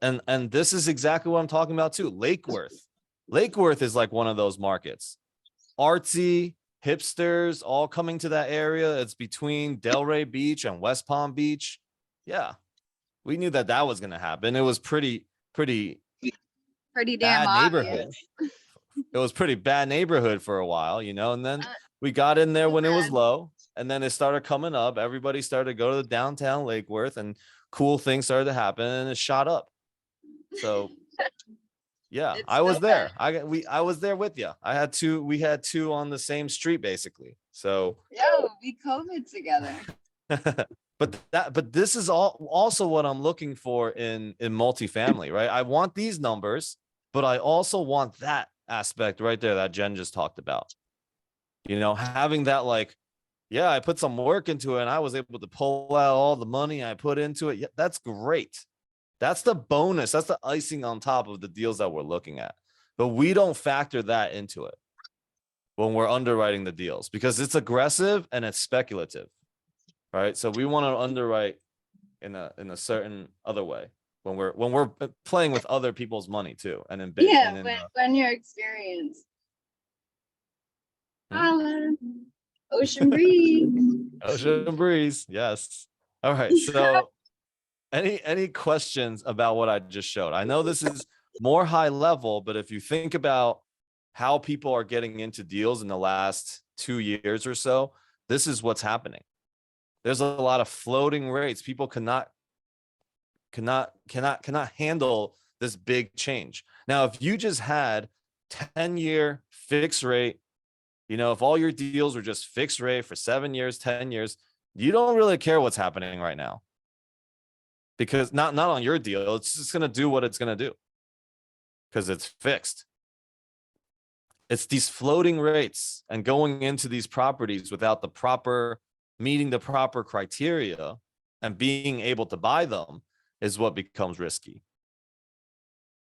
and this is exactly what I'm talking about too. Lake Worth is like one of those markets. Artsy, hipsters all coming to that area. It's between Delray Beach and West Palm Beach. Yeah, we knew that was going to happen. It was pretty damn bad obvious. neighborhood. It was pretty bad neighborhood for a while, you know, and then we got in there when it was low and then it started coming up. Everybody started to go to the downtown Lake Worth and cool things started to happen and it shot up. So yeah, I was there. I was there with you. We had two on the same street basically. So we COVID together. but this is also what I'm looking for in multifamily, right? I want these numbers, but I also want that aspect right there that Jen just talked about. You know, having that like, yeah, I put some work into it and I was able to pull out all the money I put into it. Yeah, that's great. That's the bonus. That's the icing on top of the deals that we're looking at. But we don't factor that into it when we're underwriting the deals because it's aggressive and it's speculative, right? So we want to underwrite in a certain other way when we're playing with other people's money too. And in when you're experienced. Ocean Breeze. Ocean Breeze, yes. All right, so any questions about what I just showed? I know this is more high level, but if you think about how people are getting into deals in the last 2 years or so, this is what's happening. There's a lot of floating rates. People cannot handle this big change. Now, if you just had 10-year fixed rate, you know, if all your deals were just fixed rate for 7 years, 10 years, you don't really care what's happening right now. Because not on your deal, it's just going to do what it's going to do. Because it's fixed. It's these floating rates and going into these properties without meeting the proper criteria and being able to buy them is what becomes risky.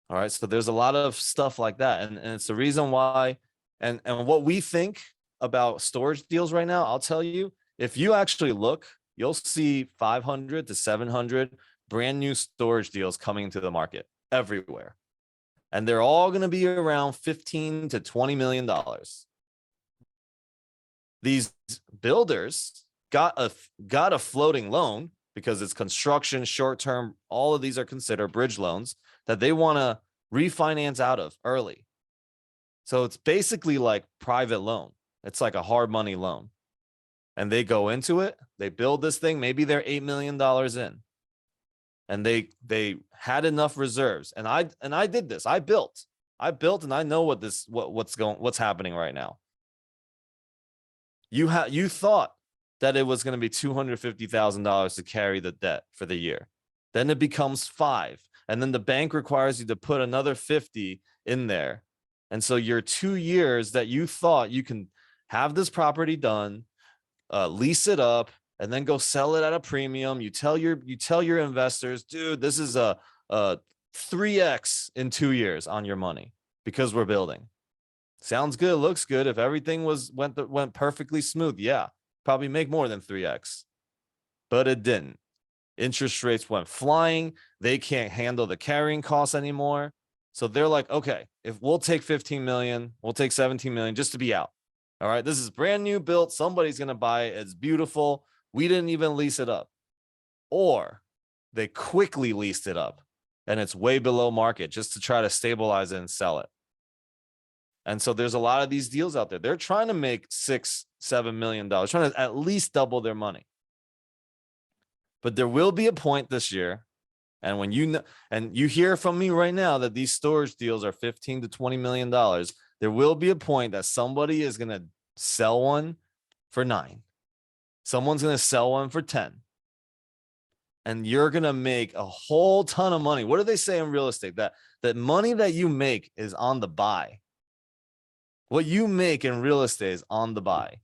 All right. So there's a lot of stuff like that. And it's the reason why, and what we think about storage deals right now, I'll tell you, if you actually look, you'll see 500 to 700 brand new storage deals coming into the market everywhere. And they're all going to be around $15 to $20 million. These builders got a floating loan because it's construction, short term. All of these are considered bridge loans that they want to refinance out of early. So it's basically like private loan. It's like a hard money loan. And they go into it, they build this thing, maybe they're $8 million in. And they had enough reserves. And I did this. I built and I know what's happening right now. You thought that it was going to be $250,000 to carry the debt for the year. Then it becomes $5. And then the bank requires you to put another 50 in there. And so your 2 years that you thought you can have this property done, lease it up, and then go sell it at a premium. You tell your investors, dude, this is a 3x in 2 years on your money because we're building. Sounds good, looks good. If everything went perfectly smooth, yeah, probably make more than 3x. But it didn't. Interest rates went flying. They can't handle the carrying costs anymore. So they're like, okay, if we'll take 15 million, we'll take 17 million just to be out. All right, this is brand new built. Somebody's going to buy it. It's beautiful. We didn't even lease it up. Or they quickly leased it up and it's way below market just to try to stabilize it and sell it. And so there's a lot of these deals out there. They're trying to make $6-7 million, trying to at least double their money. But there will be a point this year, and when you hear from me right now that these storage deals are $15 to $20 million, there will be a point that somebody is going to sell one for 9. Someone's going to sell one for 10. And you're going to make a whole ton of money. What do they say in real estate? That money that you make is on the buy. What you make in real estate is on the buy.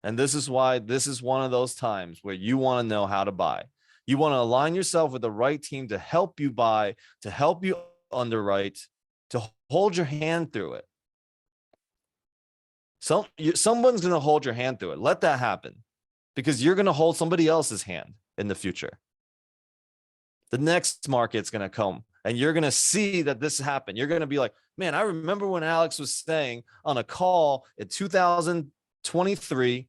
And this is why this is one of those times where you want to know how to buy. You want to align yourself with the right team to help you buy, to help you underwrite, to hold your hand through it. Someone's going to hold your hand through it. Let that happen because you're going to hold somebody else's hand in the future. The next market's going to come and you're going to see that this happened. You're going to be like, man, I remember when Alex was saying on a call in 2023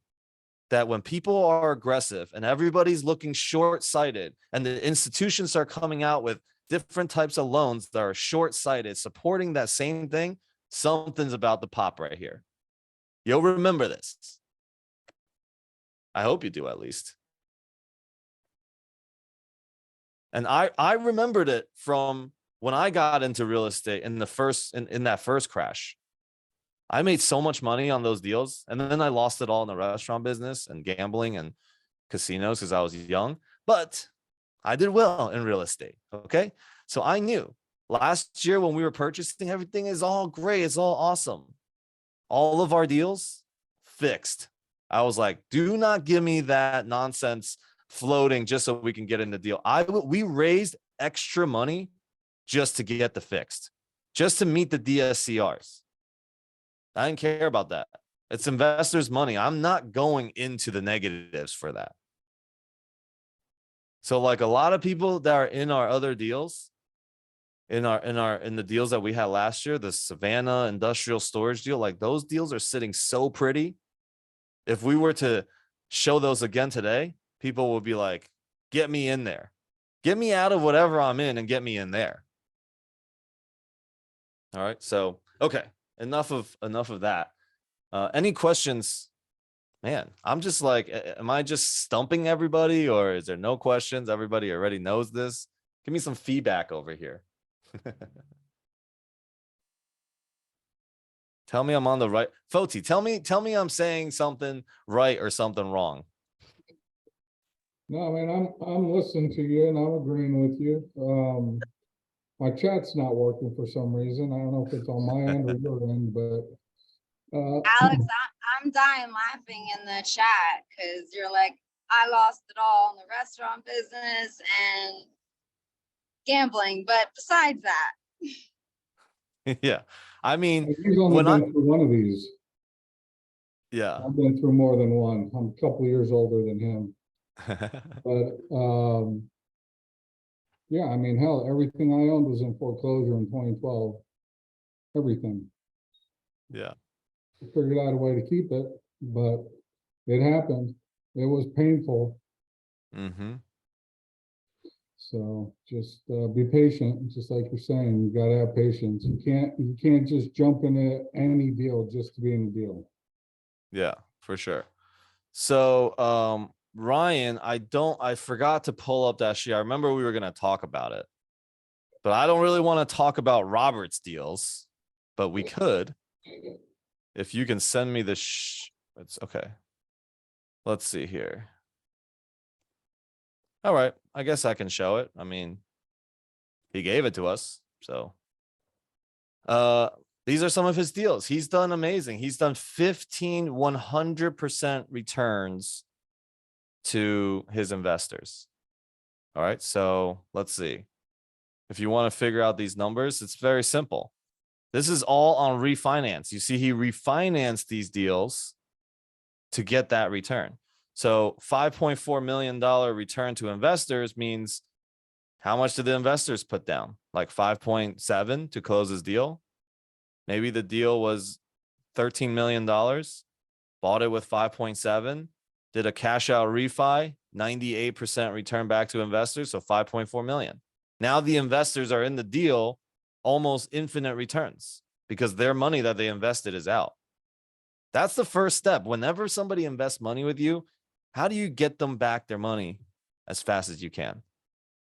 that when people are aggressive and everybody's looking short-sighted and the institutions start coming out with different types of loans that are short-sighted, supporting that same thing, something's about to pop right here. You'll remember this. I hope you do at least. And I remembered it from when I got into real estate in that first crash. I made so much money on those deals, and then I lost it all in the restaurant business and gambling and casinos because I was young, but I did well in real estate. Okay. So I knew last year when we were purchasing, everything is all great. It's all awesome. All of our deals fixed. I was like, do not give me that nonsense floating just so we can get in the deal. We raised extra money just to get the fixed, just to meet the DSCRs. I didn't care about that. It's investors' money. I'm not going into the negatives for that. So like a lot of people that are in our other deals, in the deals that we had last year, the Savannah industrial storage deal, like those deals are sitting so pretty. If we were to show those again today, people would be like, get me in there. Get me out of whatever I'm in and get me in there. All right. So, okay. Enough of that. Any questions Man, I'm just like, am I just stumping everybody, or is there no questions? Everybody already knows this. Give me some feedback over here. Tell me I'm on the right. Foti, tell me I'm saying something right or something wrong. No, I mean, I'm listening to you and I'm agreeing with you. My chat's not working for some reason. I don't know if it's on my end or your end, but Alex, I'm dying laughing in the chat because you're like, I lost it all in the restaurant business and gambling. But besides that, Yeah. I mean, he's only when I, been through one of these. yeah. I've been through more than one. I'm a couple years older than him. But yeah, I mean, hell, everything I owned was in foreclosure in 2012. Everything. Yeah. I figured out a way to keep it, but it happened. It was painful. Mm-hmm. So just be patient, just like you're saying. You gotta have patience. You can't just jump into any deal just to be in a deal. Yeah, for sure. So, Ryan, I forgot to pull up that sheet. I remember we were going to talk about it, but I don't really want to talk about Robert's deals, but we could, if you can send me the it's okay. Let's see here. All right. I guess I can show it. I mean, he gave it to us. So, these are some of his deals. He's done amazing. He's done 100% returns to his investors. All right. So let's see. If you want to figure out these numbers, it's very simple. This is all on refinance. You see, he refinanced these deals to get that return. So $5.4 million return to investors means how much did the investors put down? Like 5.7 to close his deal. Maybe the deal was $13 million, bought it with 5.7, did a cash out refi, 98% return back to investors. So 5.4 million. Now the investors are in the deal, almost infinite returns because their money that they invested is out. That's the first step. Whenever somebody invests money with you, how do you get them back their money as fast as you can?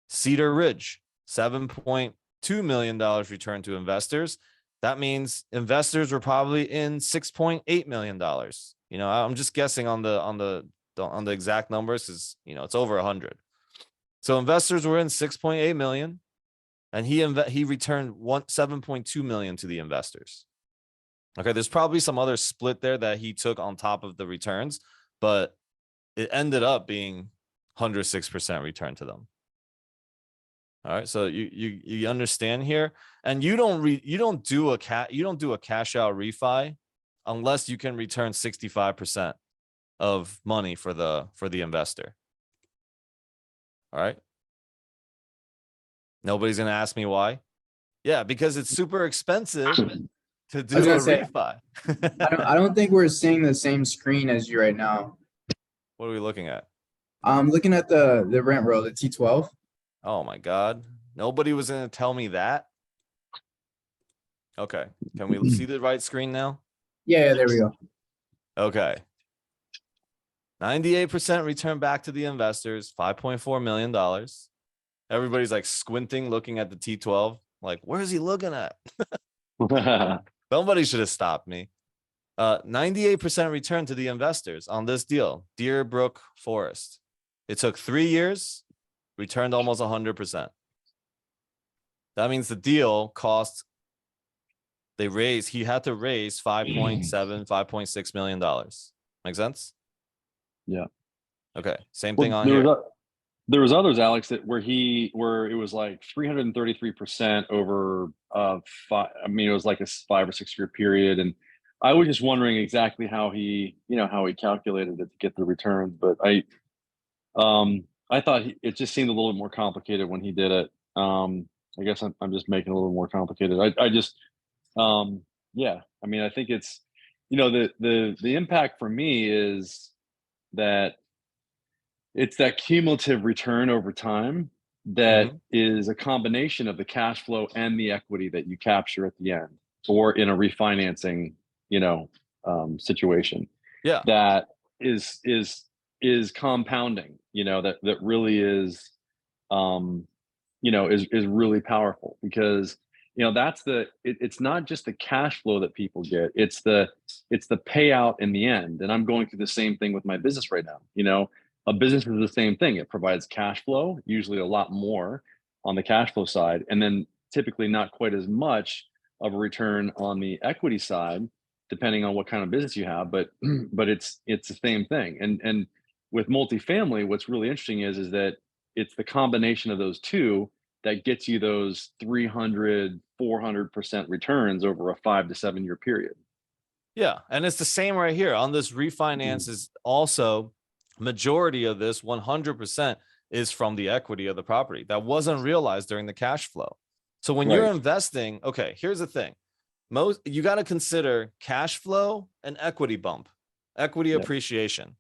Cedar Ridge, $7.2 million return to investors. That means investors were probably in $6.8 million. You know, I'm just guessing on the exact numbers is, you know, it's over 100. So investors were in 6.8 million, and he returned 7.2 million to the investors. Okay, there's probably some other split there that he took on top of the returns, but it ended up being 106% return to them. All right, so you understand here, and you don't do a cash out refi unless you can return 65% of money for the investor. All right. Nobody's gonna ask me why. Yeah, because it's super expensive to do a refi. I don't think we're seeing the same screen as you right now. What are we looking at? I'm looking at the rent roll, the T12. Oh my God. Nobody was gonna tell me that. Okay. Can we see the right screen now? Yeah, there we go. Okay. 98% return back to the investors, $5.4 million. Everybody's like squinting, looking at the T12. Like, where is he looking at? Somebody should have stopped me. 98% return to the investors on this deal, Deerbrook Forest. It took 3 years, returned almost 100%. That means the deal cost, he had to raise $5.6 million. Make sense? Yeah. Okay. Same thing Well, on here. there was others, Alex, where it was like 333% over I mean, it was like a 5 or 6 year period. And I was just wondering exactly how he calculated it to get the returns. But I thought it just seemed a little bit more complicated when he did it. I guess I'm just making it a little more complicated. I just, yeah, I mean, I think it's, the impact for me is that it's that cumulative return over time that is a combination of the cash flow and the equity that you capture at the end, or in a refinancing, situation. Yeah. That is compounding, that really is, is really powerful, because it's not just the cash flow that people get, it's the payout in the end. And I'm going through the same thing with my business right now. A business is the same thing. It provides cash flow, usually a lot more on the cash flow side, and then typically not quite as much of a return on the equity side, depending on what kind of business you have. But but it's the same thing. And with multifamily, what's really interesting is that it's the combination of those two that gets you those 300, 400% returns over a 5 to 7 year period. Yeah. And it's the same right here on this refinance is also majority of this 100% is from the equity of the property that wasn't realized during the cash flow. So when you're investing, okay, here's the thing. You got to consider cash flow and equity bump, equity appreciation.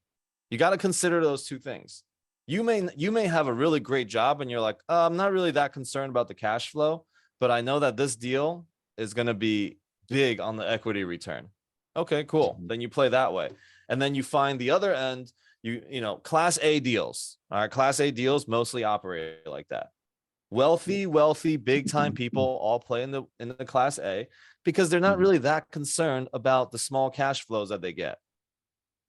You got to consider those two things. You may have a really great job and you're like, I'm not really that concerned about the cash flow, but I know that this deal is going to be big on the equity return. Okay, cool. Then you play that way. And then you find the other end, class A deals. All right. Class A deals mostly operate like that. Wealthy, big time people all play in the class A because they're not really that concerned about the small cash flows that they get.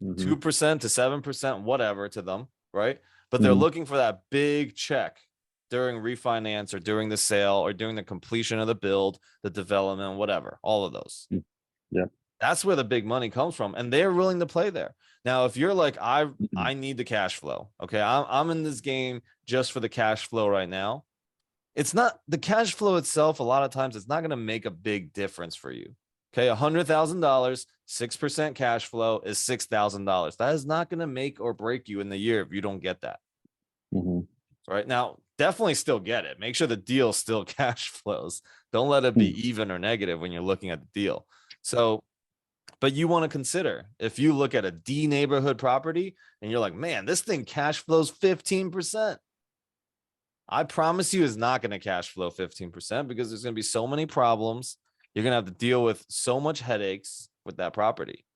2% to 7%, whatever to them, right? But they're looking for that big check during refinance or during the sale or during the completion of the build, the development, whatever, all of those. Yeah. That's where the big money comes from. And they're willing to play there. Now, if you're like, I need the cash flow. Okay. I'm in this game just for the cash flow right now. It's not the cash flow itself. A lot of times it's not going to make a big difference for you. Okay. $100,000, 6% cash flow is $6,000. That is not going to make or break you in the year if you don't get that. Right now, definitely still get it. Make sure the deal still cash flows. Don't let it be even or negative when you're looking at the deal. So, but you want to consider if you look at a D neighborhood property and you're like, man, this thing cash flows 15%. I promise you is not going to cash flow 15% because there's going to be so many problems. You're going to have to deal with so much headaches with that property.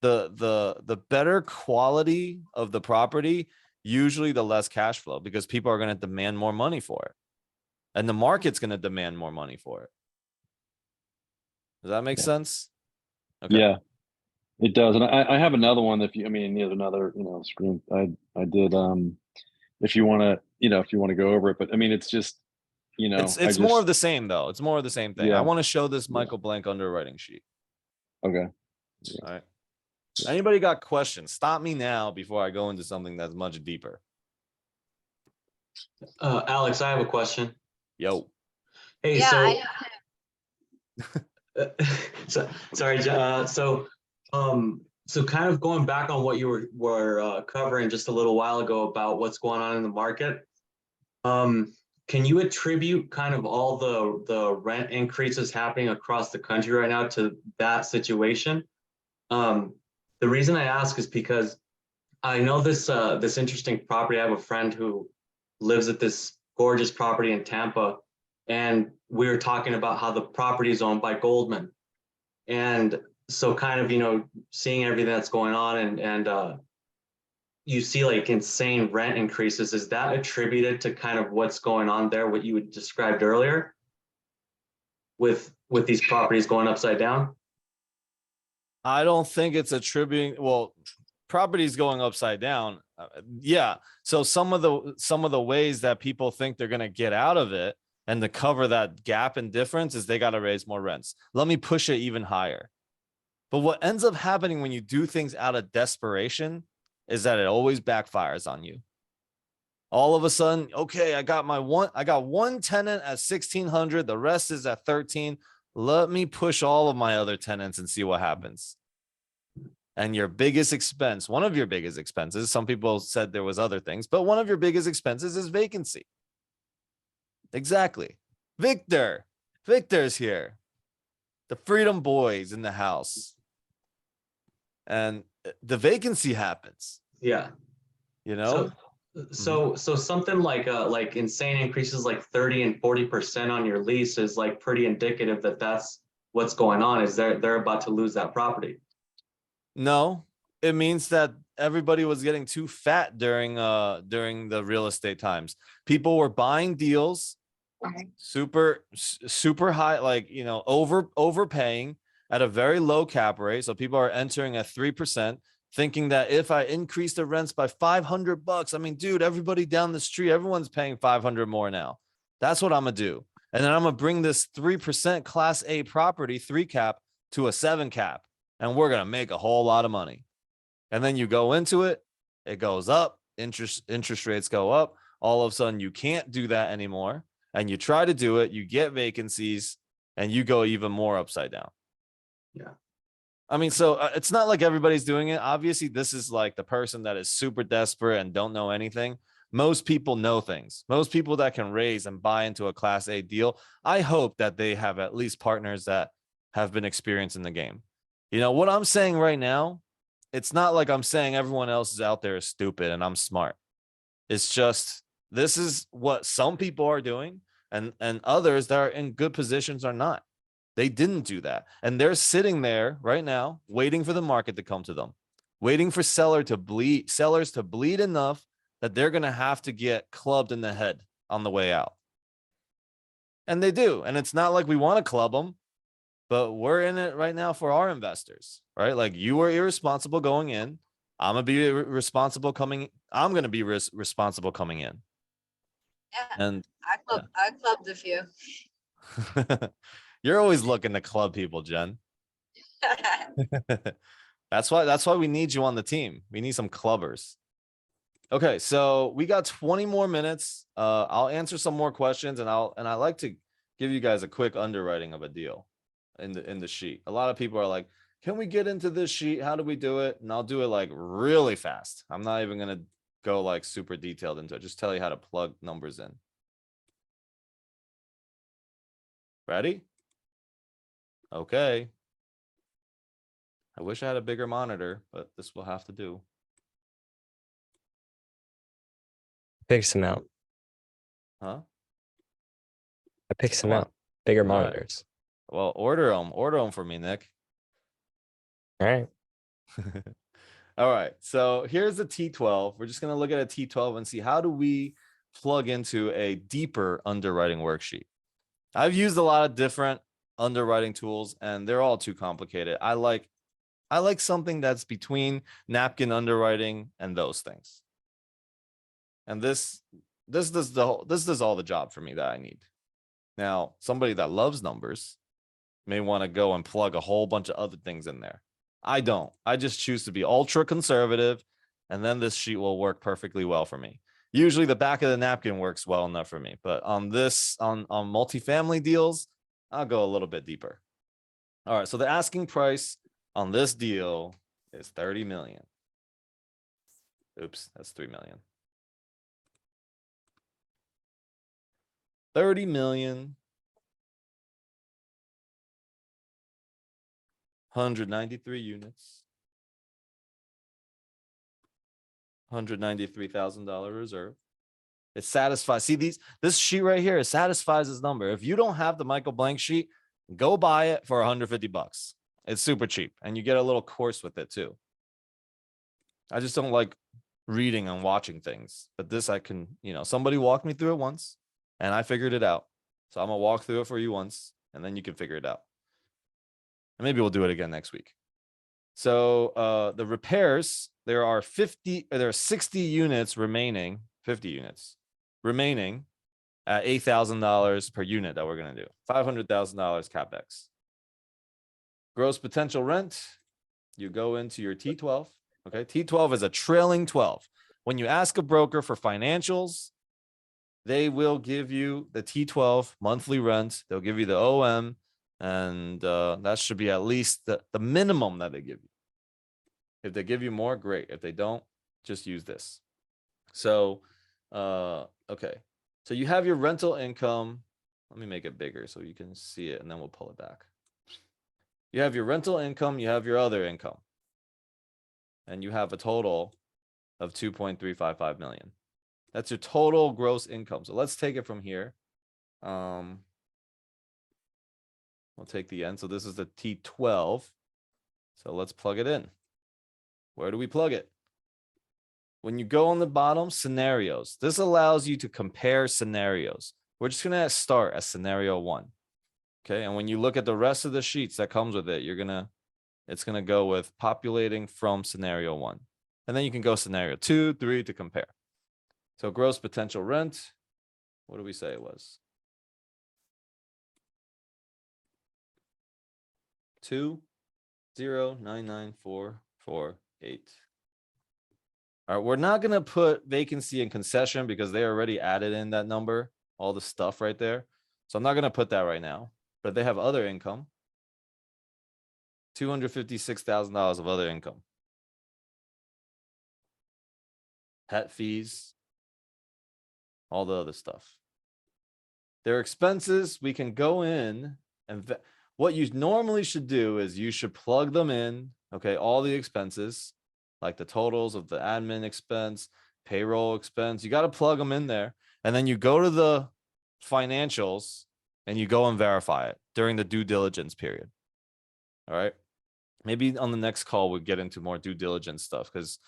The better quality of the property, usually the less cash flow because people are going to demand more money for it. And the market's going to demand more money for it. Does that make sense? Okay. Yeah, it does. And I have another one. There's another, screen. I did, if you want to go over it, but I mean, it's just, it's more of the same though. It's more of the same thing. Yeah. I want to show this Michael Blank underwriting sheet. Okay. All right. Anybody got questions? Stop me now before I go into something that's much deeper. Alex, I have a question. Yo. Hey, Yeah, sorry. So kind of going back on what you were covering just a little while ago about what's going on in the market. Can you attribute kind of all the rent increases happening across the country right now to that situation? The reason I ask is because I know this interesting property. I have a friend who lives at this gorgeous property in Tampa, and we were talking about how the property is owned by Goldman. And so kind of, seeing everything that's going on and you see like insane rent increases. Is that attributed to kind of what's going on there, what you had described earlier with these properties going upside down? I don't think it's attributing, well, properties going upside down. Yeah. So some of the ways that people think they're going to get out of it and to cover that gap in difference is they got to raise more rents. Let me push it even higher. But what ends up happening when you do things out of desperation is that it always backfires on you. All of a sudden, okay, I got one tenant at 1,600. The rest is at 13. Let me push all of my other tenants and see what happens. And your biggest expense, one of your biggest expenses, some people said there was other things, but one of your biggest expenses is vacancy. Exactly. Victor's here. The Freedom Boys in the house. And the vacancy happens. Yeah. So something like insane increases like 30 and 40% on your lease is like pretty indicative that that's what's going on. Is they're about to lose that property. No, it means that everybody was getting too fat during the real estate times. People were buying deals super high, like, you know, overpaying at a very low cap rate. So people are entering at 3%, thinking that if I increase the rents by $500, I mean, dude, everybody down the street, everyone's paying 500 more now. That's what I'm gonna do. And then I'm gonna bring this 3% class A property 3 cap to a 7 cap, and we're gonna make a whole lot of money. And then you go into it, it goes up, interest rates go up. All of a sudden you can't do that anymore. And you try to do it, you get vacancies, and you go even more upside down. Yeah. I mean, so it's not like everybody's doing it. Obviously, this is like the person that is super desperate and don't know anything. Most people know things. Most people that can raise and buy into a class A deal, I hope that they have at least partners that have been experienced in the game. You know, what I'm saying right now, it's not like I'm saying everyone else is out there is stupid and I'm smart. It's just, this is what some people are doing, and others that are in good positions are not. They didn't do that. And they're sitting there right now waiting for the market to come to them, waiting for sellers to bleed enough that they're going to have to get clubbed in the head on the way out. And they do. And it's not like we want to club them, but we're in it right now for our investors, right? Like, you were irresponsible going in. I'm going to be responsible coming. I'm going to be responsible coming in. Yeah, And I clubbed a few. you're always looking to club people, Jen. That's why we need you on the team. We need some clubbers. Okay, so we got 20 more minutes. I'll answer some more questions, and I like to give you guys a quick underwriting of a deal in the sheet. A lot of people are like, can we get into this sheet? How do we do it? And I'll do it like really fast. I'm not even gonna go like super detailed into it. Just tell you how to plug numbers in. Ready? Okay. I wish I had a bigger monitor, but this will have to do. Pick some out. Huh? I picked some Come on. out. Bigger All right. monitors. Well, order them for me, Nick. All right. All right. So here's the T12. We're just going to look at a T12 and see how do we plug into a deeper underwriting worksheet. I've used a lot of different underwriting tools and they're all too complicated. I like something that's between napkin underwriting and those things. And this does all the job for me that I need. Now, somebody that loves numbers may want to go and plug a whole bunch of other things in there. I don't. I just choose to be ultra conservative, and then this sheet will work perfectly well for me. Usually the back of the napkin works well enough for me, but on multifamily deals, I'll go a little bit deeper. All right, so the asking price on this deal is 30 million. Oops, that's 3 million. 30 million. 193 units. $193,000 reserve. It satisfies. See, this sheet right here, it satisfies this number. If you don't have the Michael Blank sheet, go buy it for $150. It's super cheap, and you get a little course with it too. I just don't like reading and watching things, but this I can, somebody walked me through it once and I figured it out. So I'm gonna walk through it for you once, and then you can figure it out. And maybe we'll do it again next week. So the repairs, there are 60 units remaining, 50 units remaining at $8,000 per unit that we're going to do. $500,000 CapEx. Gross potential rent, you go into your T12. Okay, T12 is a trailing 12. When you ask a broker for financials, they will give you the T12 monthly rent. They'll give you the OM, and that should be at least the minimum that they give you. If they give you more, great. If they don't, just use this. So, okay. So you have your rental income. Let me make it bigger so you can see it, and then we'll pull it back. You have your rental income, you have your other income. And you have a total of 2.355 million. That's your total gross income. So let's take it from here. We'll take the end. So this is the T12. So let's plug it in. Where do we plug it? When you go on the bottom, scenarios. This allows you to compare scenarios. We're just gonna start at scenario 1. Okay, and when you look at the rest of the sheets that comes with it, it's gonna go with populating from scenario 1. And then you can go scenario 2, 3 to compare. So gross potential rent, what do we say it was? 2,099,448. All right, we're not gonna put vacancy and concession because they already added in that number, all the stuff right there. So I'm not gonna put that right now, but they have other income. $256,000 of other income. Pet fees, all the other stuff. Their expenses, we can go in and what you normally should do is you should plug them in, okay, all the expenses, like the totals of the admin expense, payroll expense, you got to plug them in there. And then you go to the financials and you go and verify it during the due diligence period. All right. Maybe on the next call, we'll get into more due diligence stuff because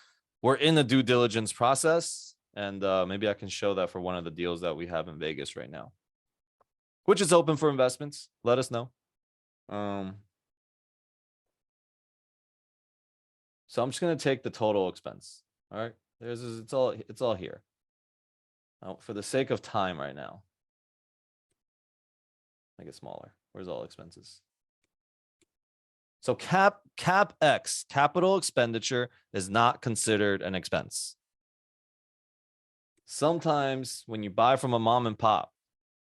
we're in the due diligence process. And maybe I can show that for one of the deals that we have in Vegas right now, which is open for investments. Let us know. So I'm just going to take the total expense. All right. It's all here. For the sake of time right now. Make it smaller. Where's all expenses? So CapEx, capital expenditure, is not considered an expense. Sometimes when you buy from a mom and pop,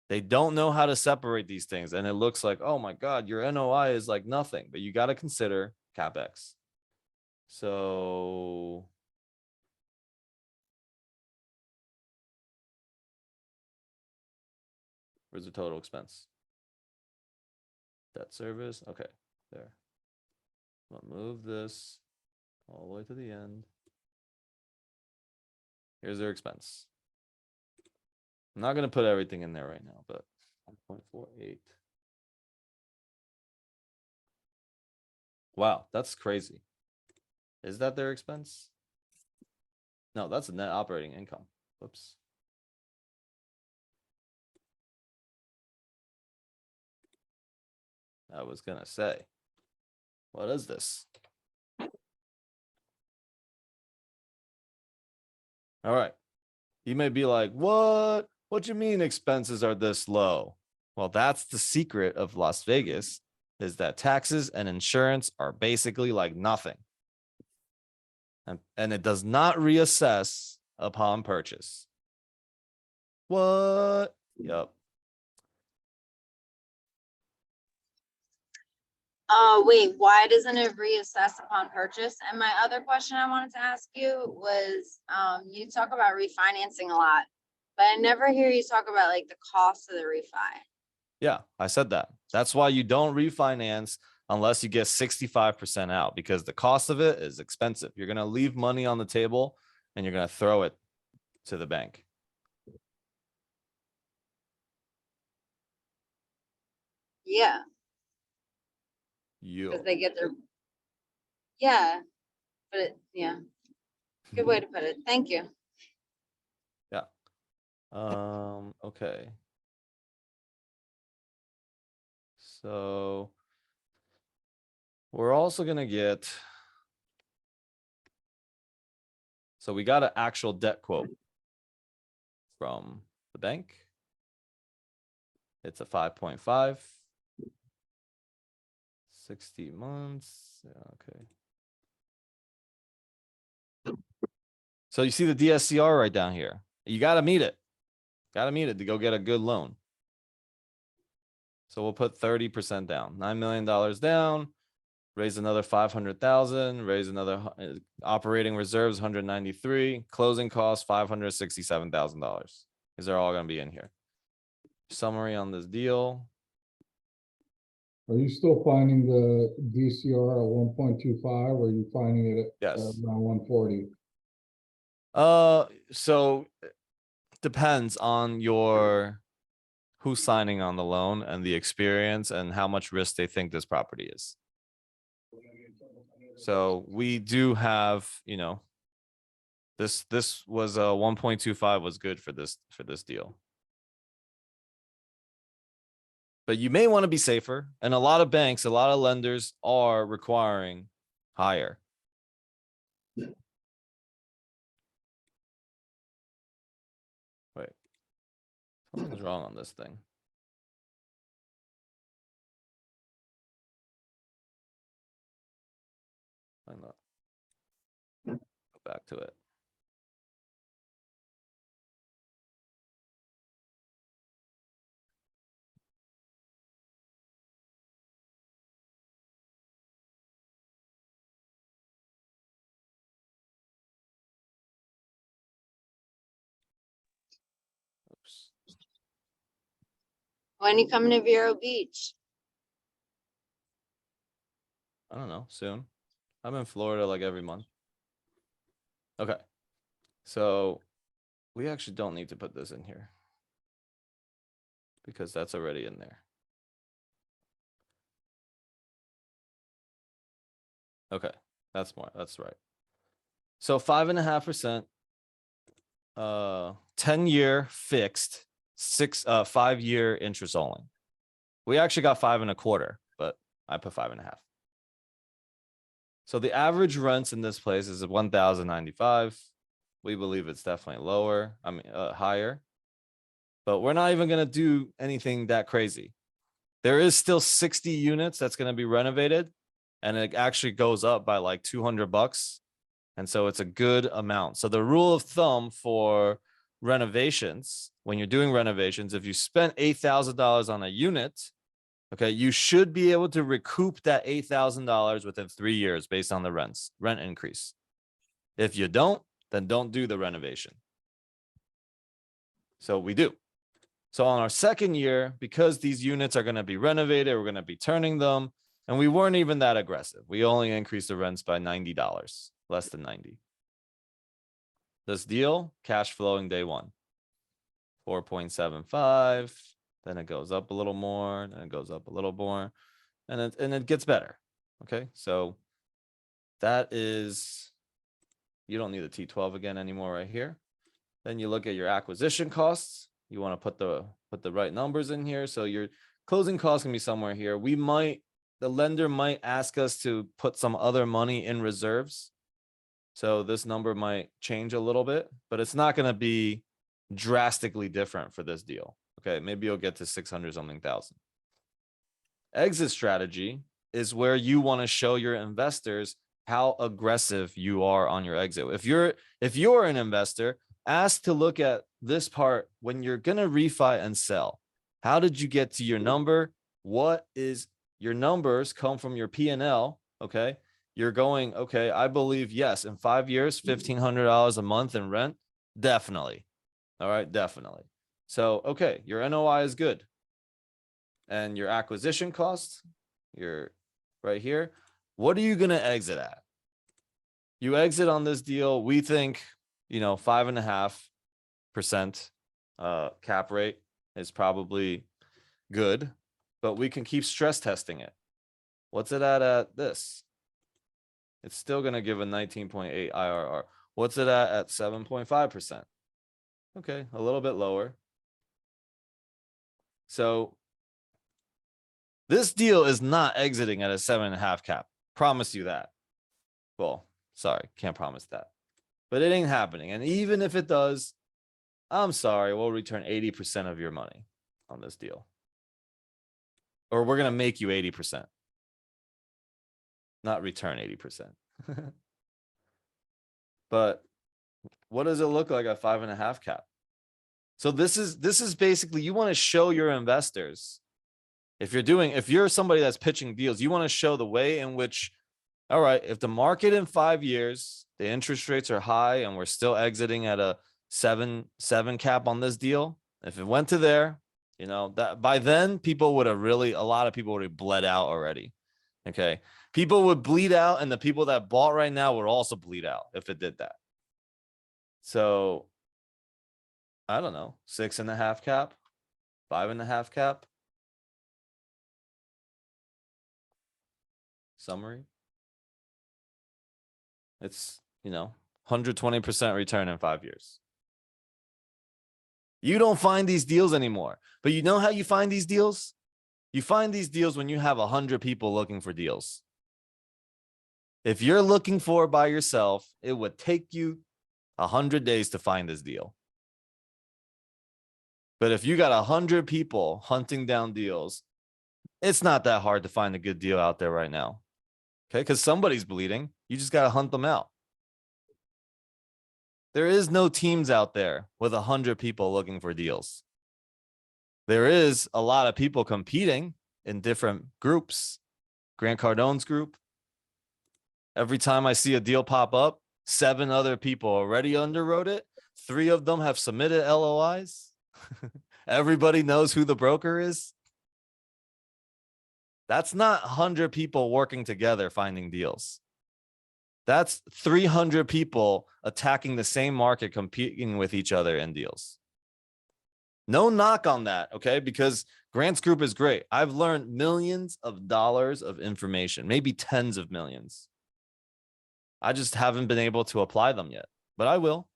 they don't know how to separate these things. And it looks like, oh my God, your NOI is like nothing, but you got to consider CapEx. So where's the total expense? Debt service. Okay, there. I'll move this all the way to the end. Here's their expense. I'm not going to put everything in there right now, but 1.48. Wow, that's crazy. Is that their expense? No, that's a net operating income. Whoops. I was going to say, what is this? All right. You may be like, what? What do you mean expenses are this low? Well, that's the secret of Las Vegas, is that taxes and insurance are basically like nothing. And it does not reassess upon purchase. What? Yep. Wait, why doesn't it reassess upon purchase? And my other question I wanted to ask you was, you talk about refinancing a lot, but I never hear you talk about like the cost of the refi. Yeah, I said that. That's why you don't refinance unless you get 65% out, because the cost of it is expensive. You're going to leave money on the table and you're going to throw it to the bank. Yeah, You. because they get their, yeah, but yeah, good way to put it. Thank you. Yeah. Okay. So we're also going to get, so we got an actual debt quote from the bank. It's a 5.5, 60 months. Yeah, okay. So you see the DSCR right down here. You got to meet it. Got to meet it to go get a good loan. So we'll put 30% down, $9 million down, raise another 500,000, raise another operating reserves, 193, closing costs, $567,000. These are all going to be in here. Summary on this deal. Are you still finding the DCR at 1.25, or are you finding it at Yes. around 140? So depends on who's signing on the loan and the experience and how much risk they think this property is. So we do have, this was 1.25 was good for this deal. But you may want to be safer. And a lot of banks, a lot of lenders are requiring higher. Wait, something's wrong on this thing. I'm not. Go back to it. Oops. When you coming to Vero Beach? I don't know, soon. I'm in Florida like every month. Okay. So we actually don't need to put this in here because that's already in there. Okay, that's right. So 5.5%, 10-year fixed, 5-year interest only. We actually got 5.25, but I put 5.5. So the average rents in this place is 1,095. We believe it's definitely lower. I mean, higher. But we're not even going to do anything that crazy. There is still 60 units that's going to be renovated, and it actually goes up by like $200. And so it's a good amount. So the rule of thumb for renovations, when you're doing renovations, if you spent $8,000 on a unit, okay, you should be able to recoup that $8,000 within 3 years based on the rent increase. If you don't, then don't do the renovation. So we do. So on our second year, because these units are going to be renovated, we're going to be turning them, and we weren't even that aggressive. We only increased the rents by $90, less than 90. This deal, cash flowing day one, 4.75. Then it goes up a little more, then it goes up a little more, and it gets better. Okay, so that is, you don't need the T12 again anymore right here. Then you look at your acquisition costs. You want to put the right numbers in here. So your closing costs can be somewhere here. The lender might ask us to put some other money in reserves. So this number might change a little bit, but it's not going to be drastically different for this deal. Okay, maybe you'll get to 600 something thousand. Exit strategy is where you want to show your investors how aggressive you are on your exit. If you're an investor, ask to look at this part when you're going to refi and sell. How did you get to your number? What is your numbers come from your P&L? Okay. You're going, okay, I believe, yes, in 5 years, $1,500 a month in rent. Definitely. All right. Definitely. So, okay, your NOI is good. And your acquisition costs, you're right here. What are you going to exit at? You exit on this deal. We think, 5.5% cap rate is probably good, but we can keep stress testing it. What's it at this? It's still going to give a 19.8 IRR. What's it at 7.5%? Okay, a little bit lower. So this deal is not exiting at a 7.5 cap. Promise you that. Well, sorry, can't promise that. But it ain't happening. And even if it does, I'm sorry, we'll return 80% of your money on this deal. Or we're going to make you 80%. Not return 80%. But what does it look like at 5.5 cap? So this is basically, you want to show your investors, if you're somebody that's pitching deals, you want to show the way in which, all right, if the market in 5 years, the interest rates are high and we're still exiting at a 7 cap on this deal. If it went to there, that by then a lot of people would have bled out already. Okay. People would bleed out, and the people that bought right now would also bleed out if it did that. So I don't know, 6.5 cap, 5.5 cap. Summary. It's, 120% return in 5 years. You don't find these deals anymore. But you know how you find these deals? You find these deals when you have 100 people looking for deals. If you're looking for it by yourself, it would take you 100 days to find this deal. But if you got 100 people hunting down deals, it's not that hard to find a good deal out there right now. Okay, because somebody's bleeding. You just got to hunt them out. There is no teams out there with 100 people looking for deals. There is a lot of people competing in different groups. Grant Cardone's group. Every time I see a deal pop up, 7 other people already underwrote it. 3 of them have submitted LOIs. Everybody knows who the broker is. That's not 100 people working together finding deals. That's 300 people attacking the same market, competing with each other in deals. No knock on that, okay? Because Grant's group is great. I've learned millions of dollars of information, maybe tens of millions. I just haven't been able to apply them yet, but I will.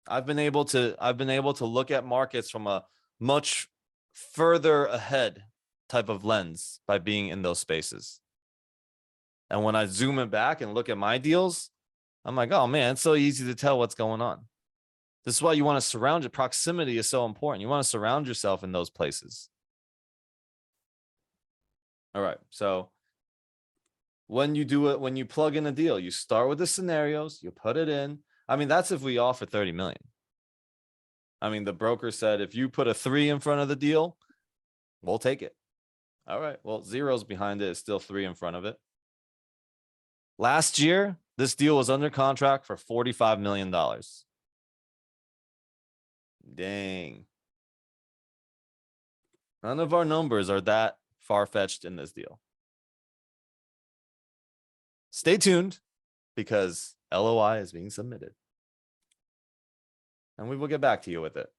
I've been able to look at markets from a much further ahead type of lens by being in those spaces. And when I zoom it back and look at my deals, I'm like, oh man, it's so easy to tell what's going on. This is why you want to surround your proximity is so important. You want to surround yourself in those places. All right. So when you do it, when you plug in a deal, you start with the scenarios, you put it in. I mean, that's if we offer 30 million. I mean, the broker said, if you put a 3 in front of the deal, we'll take it. All right. Well, zeros behind it is still 3 in front of it. Last year, this deal was under contract for $45 million. Dang. None of our numbers are that far-fetched in this deal. Stay tuned because LOI is being submitted. And we will get back to you with it.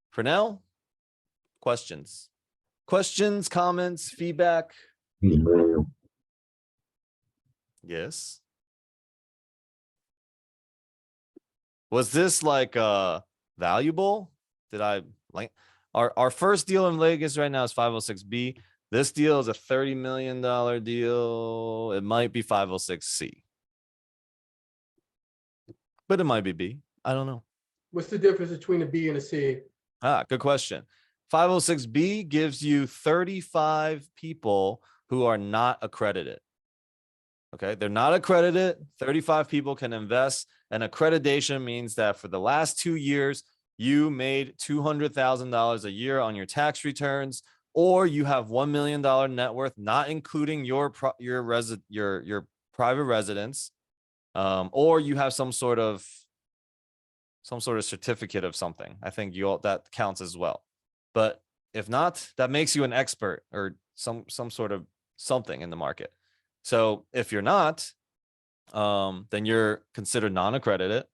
For now, questions. Questions, comments, feedback? Yes. Was this like valuable? Did I like our first deal in Vegas right now is 506B. This deal is a $30 million deal. It might be 506C. But it might be B. I don't know. What's the difference between a B and a C? Good question. 506B gives you 35 people who are not accredited. Okay, they're not accredited. 35 people can invest. And accreditation means that for the last 2 years, you made $200,000 a year on your tax returns, or you have $1 million net worth, not including your private residence, or you have some sort of certificate of something. I think that counts as well. But if not, that makes you an expert or some sort of something in the market. So if you're not, then you're considered non-accredited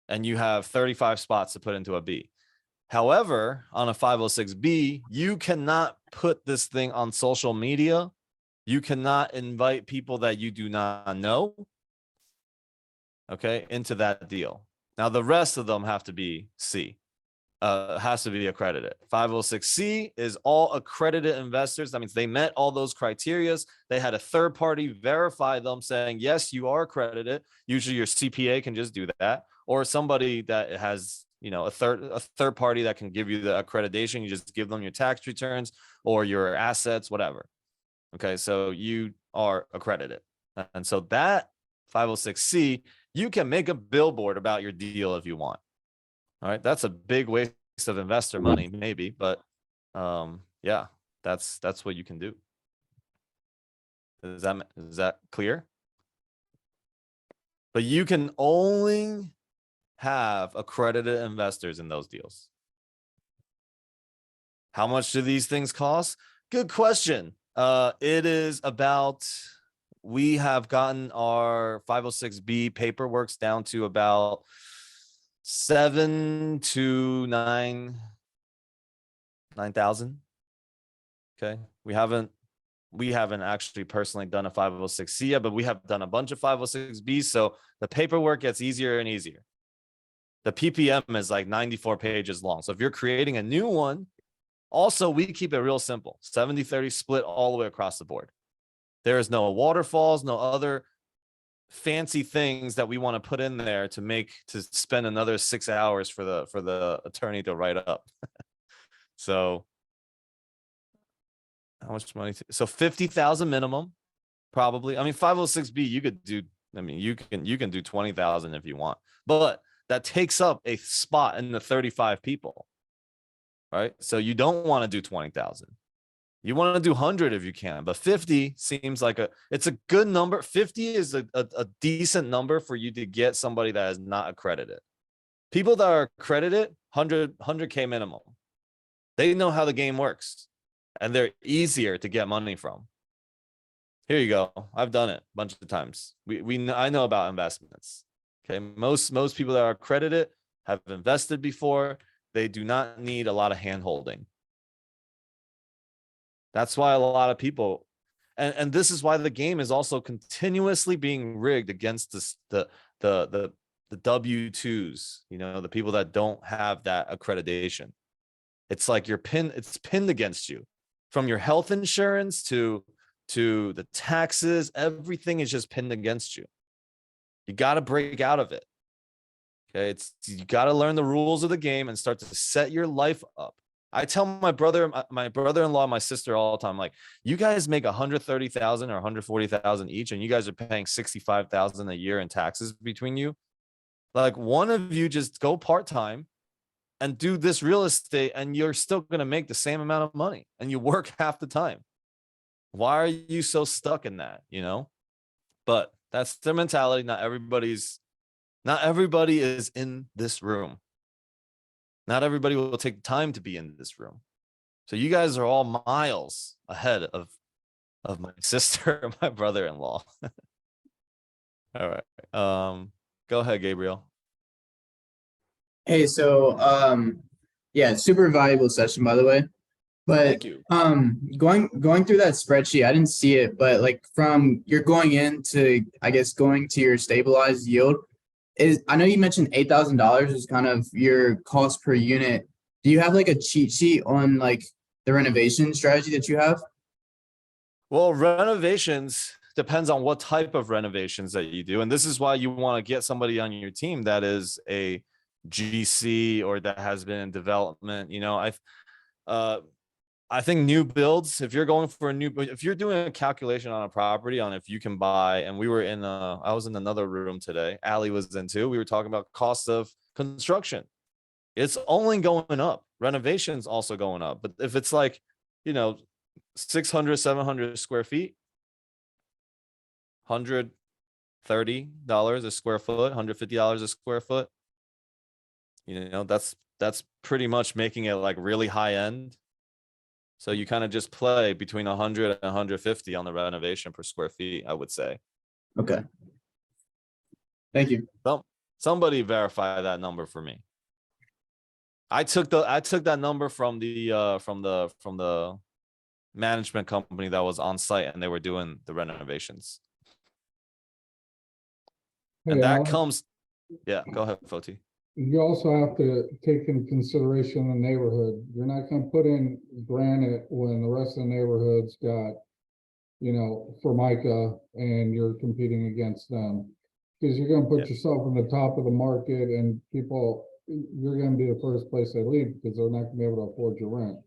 and you have 35 spots to put into a B. However, on a 506B, you cannot put this thing on social media. You cannot invite people that you do not know, okay, into that deal. Now, the rest of them have to be C. Has to be accredited. 506C is all accredited investors. That means they met all those criteria. They had a third party verify them saying, yes, you are accredited. Usually your CPA can just do that, or somebody that has, a third party that can give you the accreditation. You just give them your tax returns or your assets, whatever. Okay, so you are accredited. And so that 506C, you can make a billboard about your deal if you want. All right, that's a big waste of investor money, maybe, but yeah, that's what you can do. Is that clear? But you can only have accredited investors in those deals. How much do these things cost? Good question. It is about, we have gotten our 506B paperworks down to about 7 to 9,000. Okay. We haven't we haven't actually personally done a 506C yet, but we have done a bunch of 506Bs. So the paperwork gets easier and easier. The PPM is like 94 pages long. So if you're creating a new one, also we keep it real simple, 70-30 split all the way across the board. There is no waterfalls, no other fancy things that we want to put in there to spend another 6 hours for the attorney to write up. So how much money? So 50,000 minimum, probably. I mean, 506B, you could do. I mean, you can do 20,000 if you want, but that takes up a spot in the 35 people, right? So you don't want to do 20,000. You want to do 100 if you can, but 50 seems like it's a good number. 50 is a decent number for you to get somebody that is not accredited. People that are accredited, 100K minimum. They know how the game works and they're easier to get money from. Here you go. I've done it a bunch of times. I know about investments. Okay. Most people that are accredited have invested before. They do not need a lot of hand holding. That's why a lot of people, and this is why the game is also continuously being rigged against the W-2s, you know, the people that don't have that accreditation. It's like it's pinned against you, from your health insurance to the taxes. Everything is just pinned against you. You got to break out of it. Okay. You got to learn the rules of the game and start to set your life up. I tell my brother-in-law, my sister all the time, like, you guys make 130,000 or 140,000 each, and you guys are paying 65,000 a year in taxes between you. Like, one of you just go part-time and do this real estate, and you're still going to make the same amount of money, and you work half the time. Why are you so stuck in that, you know? But that's their mentality. Not everybody is in this room. Not everybody will take time to be in this room. So you guys are all miles ahead of my sister and my brother-in-law. All right. Go ahead, Gabriel. Hey, so yeah, super valuable session, by the way. But Thank you. going through that spreadsheet, I didn't see it, but like from you're going into, I guess, going to your stabilized yield, I know you mentioned $8,000 is kind of your cost per unit. Do you have like a cheat sheet on like the renovation strategy that you have? Well, renovations depends on what type of renovations that you do. And this is why you want to get somebody on your team that is a GC or that has been in development. You know, I think new builds, if you're going for if you're doing a calculation on a property on if you can buy, and I was in another room today, Allie was in too, we were talking about cost of construction. It's only going up. Renovations also going up. But if it's like, you know, 600, 700 square feet, $130 a square foot, $150 a square foot, you know, that's pretty much making it like really high end. So you kind of just play between 100 and 150 on the renovation per square feet, I would say. Okay. Thank you. Somebody verify that number for me. I took that number from the management company that was on site, and they were doing the renovations. And that comes, yeah, go ahead, Foti. You also have to take into consideration the neighborhood. You're not gonna put in granite when the rest of the neighborhood's got, you know, Formica, and you're competing against them. Because you're gonna put yourself in the top of the market, and you're gonna be the first place they leave because they're not gonna be able to afford your rent.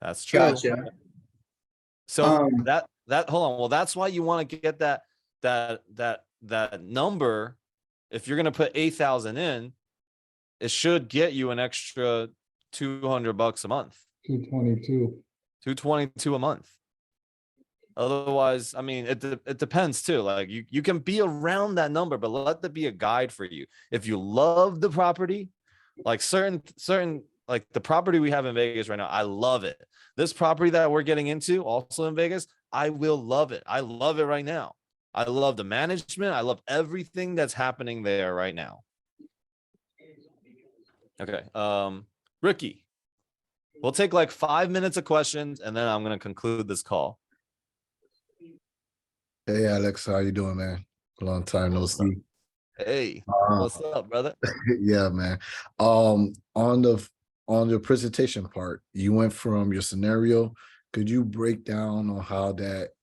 That's true. Gotcha. So hold on. Well, that's why you want to get that number. If you're going to put 8,000 in, it should get you an extra $200 a month. 222 a month. Otherwise, I mean, it depends too. Like you can be around that number, but let that be a guide for you. If you love the property, like certain like the property we have in Vegas right now, I love it. This property that we're getting into also in Vegas, I will love it. I love it right now. I love the management. I love everything that's happening there right now. Okay. Ricky. We'll take like 5 minutes of questions and then I'm going to conclude this call. Hey Alex, how you doing, man? Long time no see. Hey, what's up, brother? Yeah, man. On the presentation part, you went from your scenario. Could you break down on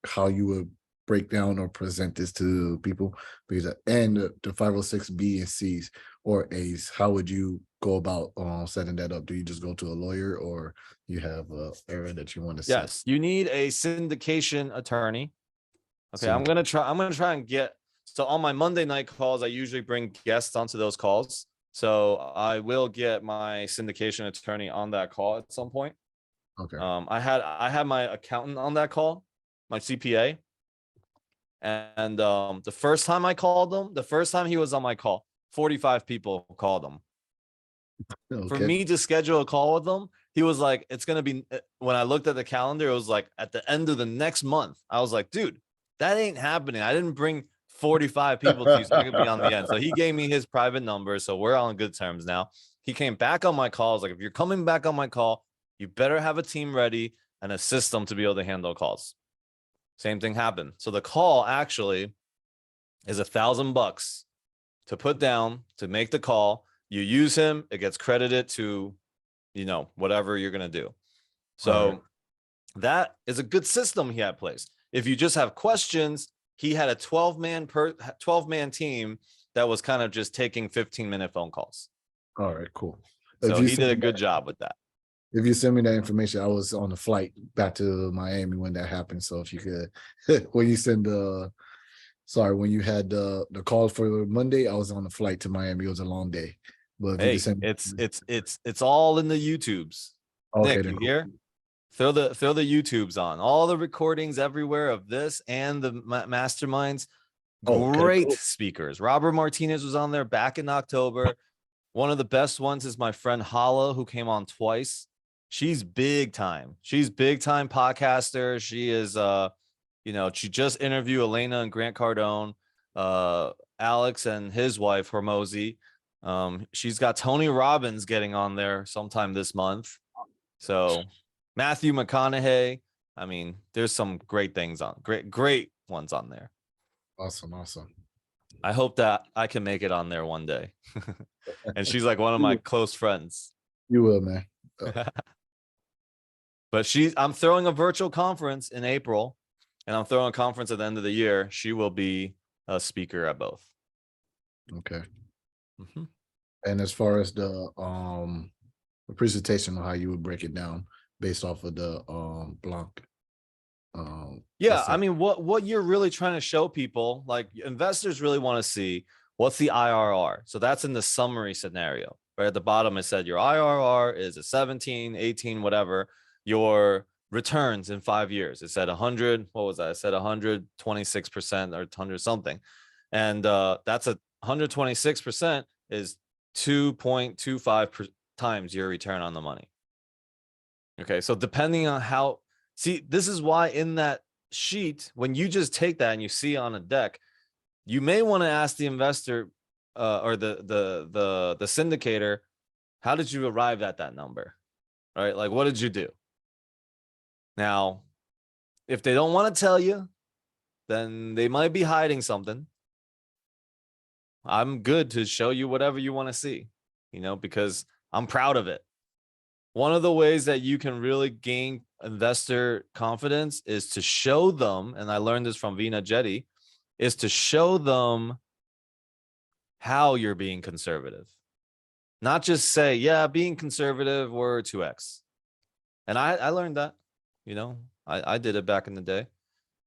how you would break down or present this to people? Because and the 506B and C's or A's, how would you go about setting that up? Do you just go to a lawyer or you have a area that you want to set? Yes, you need a syndication attorney. Okay, I'm gonna try and get, so on my Monday night calls, I usually bring guests onto those calls. So I will get my syndication attorney on that call at some point. Okay. I had my accountant on that call, my CPA. And the first time I called him, the first time he was on my call, 45 people called him. For Okay. me to schedule a call with him, he was like, it's gonna be, when I looked at the calendar, it was like at the end of the next month. I was like, dude, that ain't happening. I didn't bring 45 people to you so I could be on the end. So he gave me his private number. So we're on good terms now. He came back on my calls. Like, if you're coming back on my call, you better have a team ready and a system to be able to handle calls. Same thing happened. So the call actually is $1,000 to put down to make the call. You use him, it gets credited to, you know, whatever you're going to do. So that is a good system he had placed. If you just have questions, he had a 12-man team that was kind of just taking 15-minute phone calls. All right, cool. So he did a good job with that. If you send me that information, I was on the flight back to Miami when that happened. So if you could, when you had the call for Monday, I was on the flight to Miami. It was a long day. But if you Hey, could send it's all in the YouTubes. okay, Nick, then you cool. hear? Throw the YouTubes on. All the recordings everywhere of this and the masterminds. Great cool. speakers. Robert Martinez was on there back in October. One of the best ones is my friend Hala, who came on twice. She's big time. She's big time podcaster. She is you know, she just interviewed Elena and Grant Cardone, Alex and his wife Hormozy. She's got Tony Robbins getting on there sometime this month. So Matthew McConaughey. I mean, there's some great things on, great ones on there. Awesome. I hope that I can make it on there one day. And she's like one of my close friends. You will, man. But I'm throwing a virtual conference in April, and I'm throwing a conference at the end of the year. She will be a speaker at both. Okay. Mm-hmm. And as far as the presentation on how you would break it down based off of the Blanc. Yeah, I mean, what you're really trying to show people, like investors really want to see what's the IRR. So that's in the summary scenario. Right at the bottom, it said your IRR is a 17, 18, whatever. Your returns in 5 years. It said 100. What was that? It said 126% or 100 something. And that's 126% is 2.25 times your return on the money. Okay, so depending on how, see, this is why in that sheet, when you just take that and you see on a deck, you may want to ask the investor or the syndicator, how did you arrive at that number? Right? Like, what did you do? Now, if they don't want to tell you, then they might be hiding something. I'm good to show you whatever you want to see, you know, because I'm proud of it. One of the ways that you can really gain investor confidence is to show them, and I learned this from Vina Jetty, is to show them how you're being conservative. Not just say, yeah, being conservative, we're 2x. And I learned that, you know, I did it back in the day,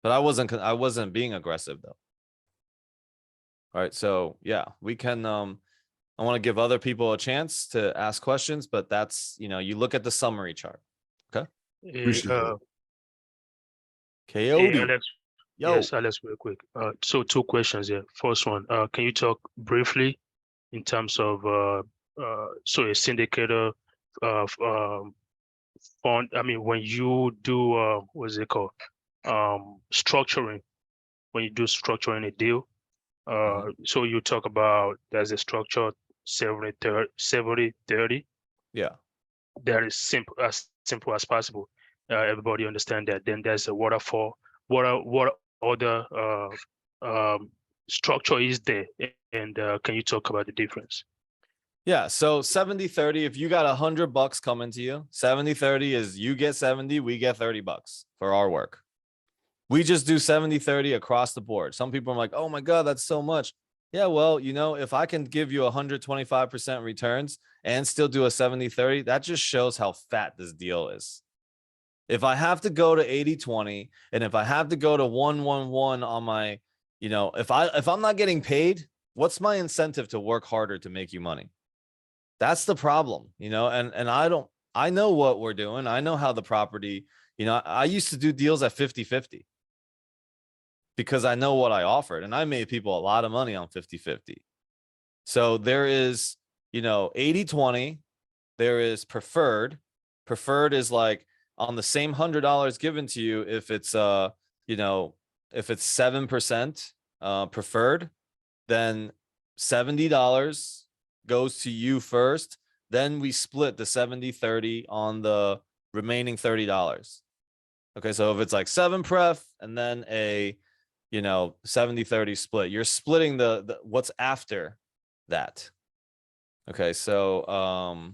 but I wasn't being aggressive though. All right, so yeah, we can, I want to give other people a chance to ask questions, but that's, you know, you look at the summary chart. Okay. Coyote. Alex, Yo. yes, Alex, real quick. So 2 questions here. First one, can you talk briefly in terms of so a syndicator fund? I mean, when you do what's it called? Structuring, when you do structuring a deal. So you talk about there's a structure 70-30. Yeah. That is simple as simple as possible. Everybody understand that. Then there's a waterfall. What other structure is there? And can you talk about the difference? Yeah. So 70-30, if you got $100 coming to you, 70-30 is you get 70, we get $30 for our work. We just do 70-30 across the board. Some people are like, oh my God, that's so much. Yeah, well, you know, if I can give you 125% returns and still do a 70-30, that just shows how fat this deal is. If I have to go to 80-20, and if I have to go to 1-1-1 on my, you know, if I'm not getting paid, what's my incentive to work harder to make you money? That's the problem, you know, and I know what we're doing. I know how the property, you know, I used to do deals at 50-50 because I know what I offered, and I made people a lot of money on 50-50. So there is, you know, 80-20, there is preferred. Preferred is like on the same $100 given to you, if it's you know, if it's 7% preferred, then $70 goes to you first. Then we split the 70-30 on the remaining $30. Okay, so if it's like 7 pref and then a, you know, 70-30 split, you're splitting the what's after that. Okay, so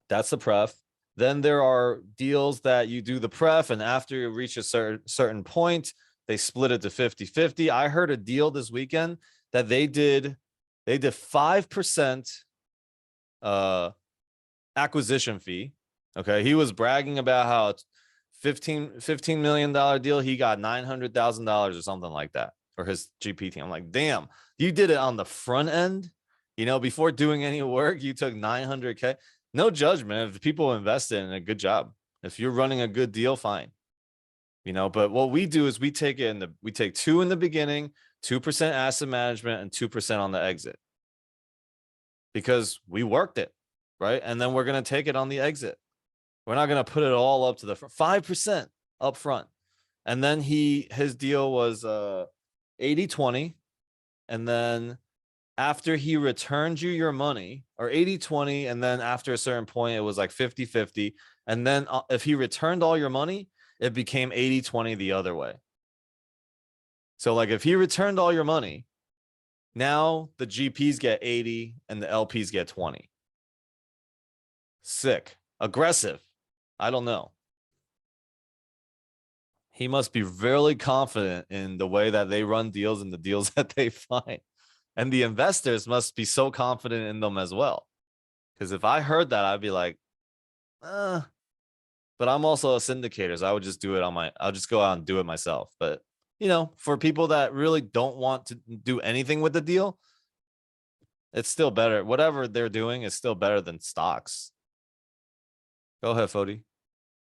that's the pref. Then there are deals that you do the pref, and after you reach a certain point, they split it to 50-50. I heard a deal this weekend that they did 5% acquisition fee. Okay, he was bragging about how it's $15 million deal. He got $900,000 or something like that for his GP team. I'm like, damn, you did it on the front end, you know, before doing any work. You took 900K. No judgment. If people invest in a good job, if you're running a good deal, fine. You know, but what we do is we take 2 in the beginning, 2% asset management, and 2% on the exit, because we worked it, right? And then we're going to take it on the exit. We're not going to put it all up to the 5% up front. And then his deal was 80-20. And then after he returned you your money, or 80-20, and then after a certain point, it was like 50-50. And then if he returned all your money, it became 80-20 the other way. So like if he returned all your money, now the GPs get 80 and the LPs get 20. Sick. Aggressive. I don't know. He must be really confident in the way that they run deals and the deals that they find. And the investors must be so confident in them as well. Because if I heard that, I'd be like, but I'm also a syndicator, so I would just do it I'll just go out and do it myself. But, you know, for people that really don't want to do anything with the deal, it's still better. Whatever they're doing is still better than stocks. Go ahead, Fody.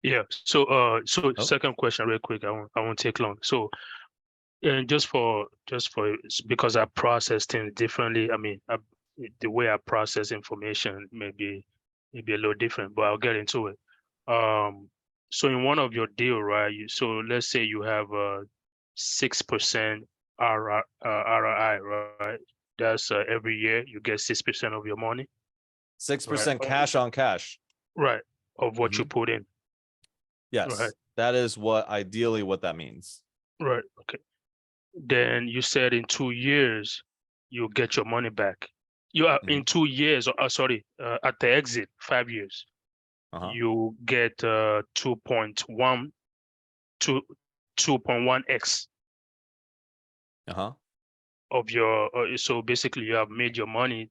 Yeah. So second question real quick. I won't take long. So, and just for because I process things differently. I mean, the way I process information may be a little different, but I'll get into it. So in one of your deal, right? So let's say you have 6% ROI, right? That's every year you get 6% of your money. 6% cash on cash. Right. Of what you put in. Yes. Right. That is ideally what that means. Right. Okay. Then you said in 2 years you'll get your money back. You are in 2 years, sorry, at the exit, 5 years, you get 2.1x of your. So basically, you have made your money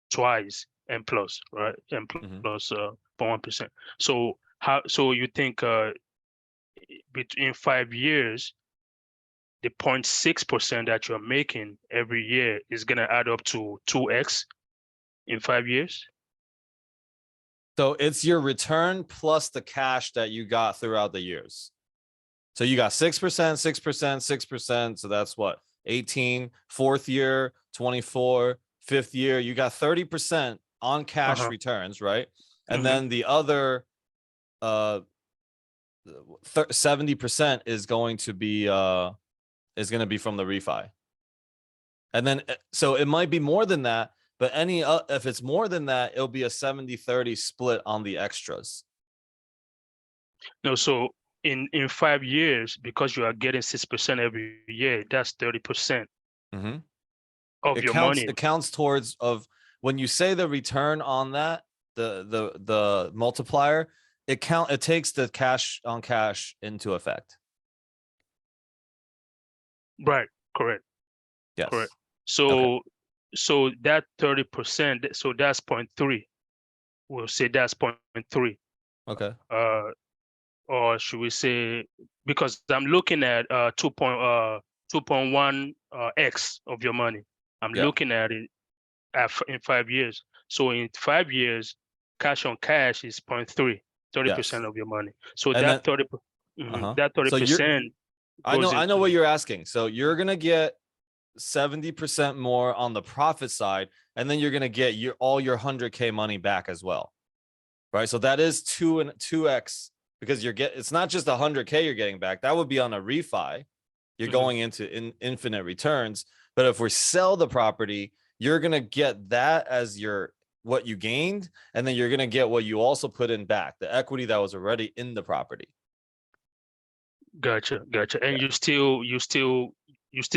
twice and plus, right? And plus 1%. So So you think between 5 years, the 0.6% that you're making every year is going to add up to 2x in 5 years? So it's your return plus the cash that you got throughout the years. So you got 6%, 6%, 6%. So that's what? 18, 4th year, 24, 5th year. You got 30% on cash returns, right? And then the other 70% is going to be from the refi. And then so it might be more than that, but if it's more than that, it'll be a 70-30 split on the extras. No, so in 5 years, because you are getting 6% every year, that's 30% Mhm. of It your counts, money. it counts towards of when you say the return on that, the multiplier, it takes the cash on cash into effect. Right, correct, Yes. correct. So so that 30%, so that's 0.3. We'll say that's 0.3. Okay. Or should we say, because I'm looking at 2.1 x of your money. I'm Yeah. looking at it in 5 years. So in 5 years, cash on cash is 0.3, 30% of your money. So And that then 30, that so you're 30% I goes know what into, you're asking. So you're gonna get 70% more on the profit side, and then you're gonna get all your 100K money back as well. Right. So that is 2x because it's not just 100K you're getting back. That would be on a refi. You're Mhm. going into infinite returns. But if we sell the property, you're gonna get that as what you gained, and then you're gonna get what you also put in back, the equity that was already in the property. Gotcha. And you still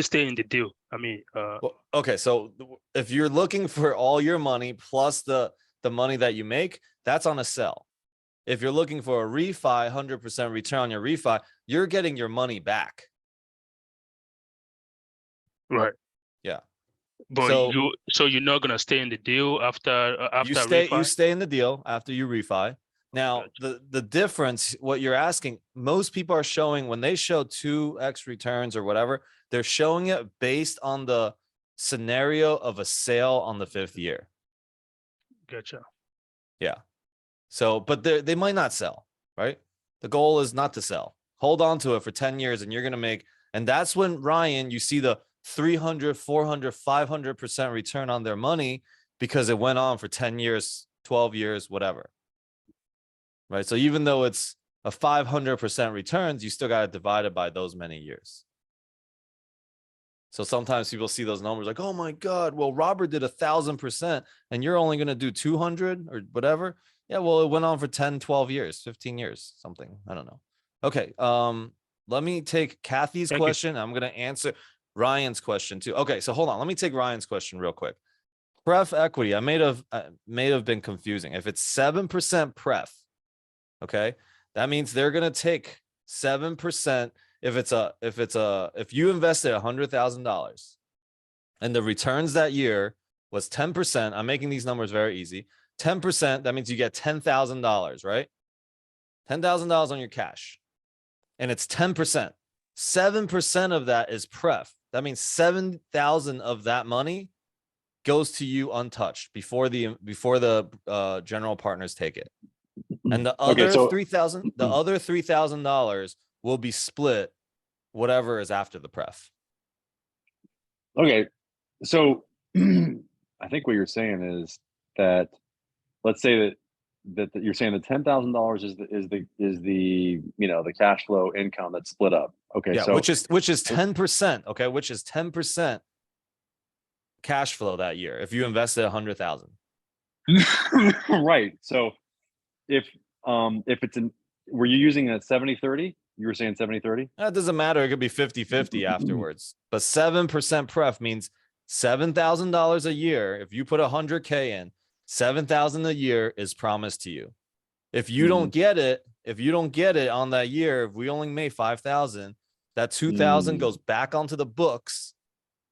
stay in the deal. I mean, Well, okay, so if you're looking for all your money plus the money that you make, that's on a sell. If you're looking for a refi, 100% return on your refi, you're getting your money back. right. Yeah. But so you're not gonna stay in the deal after you refi? stay in the deal after you refi. Now, the difference, what you're asking, most people are showing when they show 2x returns or whatever, they're showing it based on the scenario of a sale on the 5th year. Gotcha. Yeah. So, but they might not sell, right? The goal is not to sell. Hold on to it for 10 years and you're going to make, and that's when Ryan, you see the 300, 400, 500% return on their money because it went on for 10 years, 12 years, whatever. Right. So even though it's a 500% returns, you still got to divide it by those many years. So sometimes people see those numbers like, oh my God, well, Robert did 1,000% and you're only going to do 200 or whatever. Yeah, well, it went on for 10, 12 years, 15 years, something. I don't know. Okay. Let me take Kathy's Thank you. question. I'm going to answer Ryan's question too. Okay. So hold on. Let me take Ryan's question real quick. Pref equity. I may have been confusing. If it's 7% pref, okay, that means they're going to take 7%. If you invested $100,000 and the returns that year was 10%, I'm making these numbers very easy. 10%, that means you get $10,000, right? $10,000 on your cash. And it's 10%. 7% of that is pref. That means 7,000 of that money goes to you untouched before the general partners take it. And the other $3,000 will be split whatever is after the pref. Okay, so I think what you're saying is that, let's say that you're saying that $10,000 is the the cash flow income that's split up. Okay, Yeah, so which is 10%. Okay, which is 10% cash flow that year if you invested 100,000. right. So if it's were you using a 70-30? You were saying 70-30? That doesn't matter. It could be 50-50 afterwards. But 7% pref means $7,000 a year. If you put 100K in, 7,000 a year is promised to you. If you don't get it on that year, if we only made 5,000, that 2,000 goes back onto the books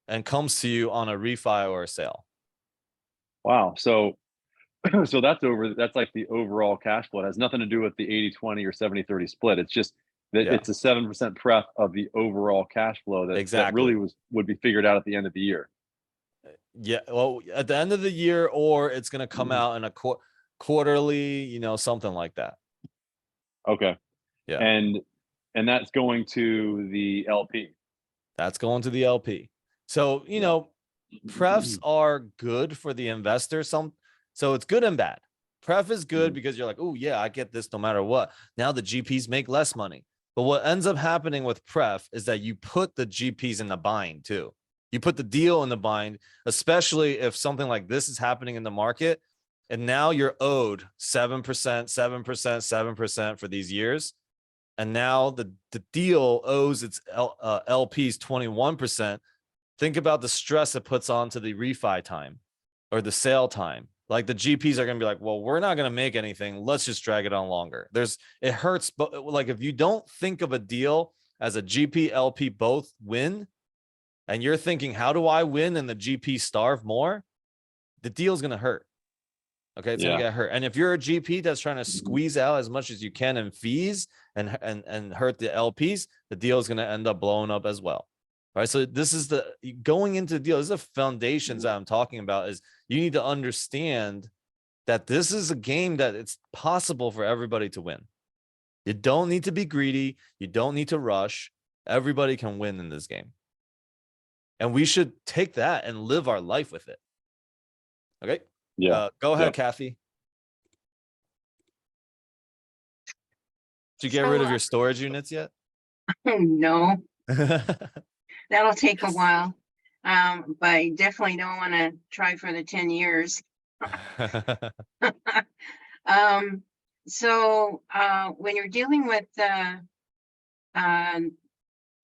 and comes to you on a refi or a sale. Wow. So that's like the overall cash flow. It has nothing to do with the 80-20 or 70-30 split. It's just that it's a 7% pref of the overall cash flow that really would be figured out at the end of the year. Yeah, well, at the end of the year, or it's going to come out in a quarterly, something like that. Okay. Yeah. And that's going to the LP. That's going to the LP. So, prefs are good for the investor. So it's good and bad. Pref is good because you're like, oh yeah, I get this no matter what. Now the GPs make less money. But what ends up happening with pref is that you put the GPs in the bind too. You put the deal in the bind, especially if something like this is happening in the market. And now you're owed 7%, 7%, 7% for these years. and now the deal owes its LPs 21%. Think about the stress it puts onto the refi time or the sale time. Like the GPs are going to be like, well, we're not going to make anything. Let's just drag it on longer. It hurts. But like, if you don't think of a deal as a GP, LP both win, and you're thinking, how do I win and the GP starve more? The deal's going to hurt. Okay. It's going to get hurt. And if you're a GP that's trying to squeeze out as much as you can in fees and hurt the LPs, the deal is going to end up blowing up as well. All right. So this is going into the deal. This is the foundations that I'm talking about. Is you need to understand that this is a game that it's possible for everybody to win. You don't need to be greedy. You don't need to rush. Everybody can win in this game. And we should take that and live our life with it. Okay. Go ahead, Kathy. Did you get rid of your storage units yet? No, that'll take a while. But I definitely don't want to try for the 10 years. So when you're dealing with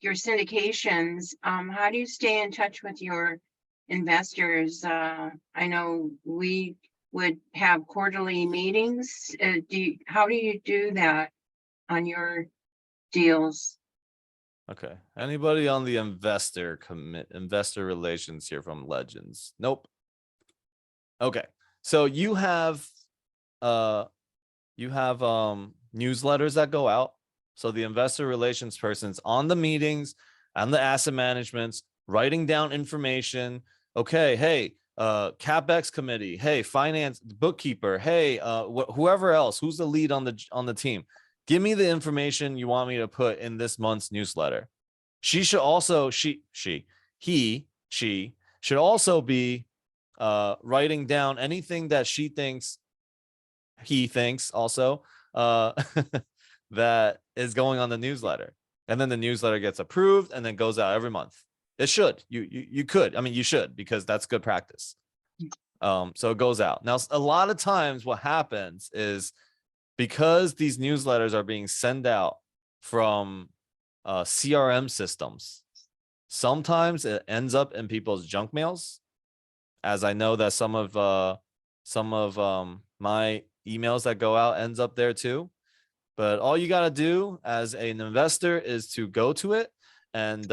your syndications, how do you stay in touch with your investors? I know we would have quarterly meetings. How do you do that on your deals? Okay. Anybody on the investor relations here from Legends? Nope. Okay. So you have newsletters that go out. So the investor relations person's on the meetings and the asset managements, writing down information. Okay, hey, CapEx committee, hey, finance bookkeeper, hey, whoever else, who's the lead on the team, give me the information you want me to put in this month's newsletter. She should also she should also be writing down anything that he thinks also that is going on the newsletter. And then the newsletter gets approved and then goes out every month. It should. You could. I mean, you should, because that's good practice. So it goes out. Now, a lot of times what happens is, because these newsletters are being sent out from CRM systems, sometimes it ends up in people's junk mails. As I know that some of my emails that go out ends up there too. But all you got to do as an investor is to go to it and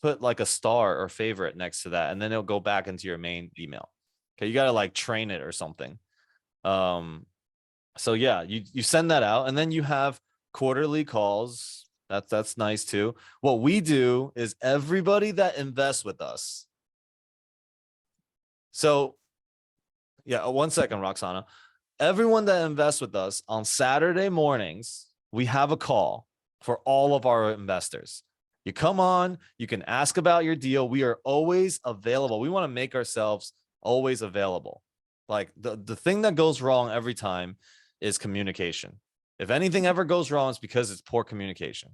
put like a star or favorite next to that, and then it'll go back into your main email. Okay, you got to like train it or something. So yeah, you send that out, and then you have quarterly calls. That's nice too. What we do is everybody that invests with us. So yeah, 1 second, Roxana. Everyone that invests with us on Saturday mornings, we have a call for all of our investors. You come on, you can ask about your deal. We are always available. We want to make ourselves always available. Like the thing that goes wrong every time is communication. If anything ever goes wrong, it's because it's poor communication.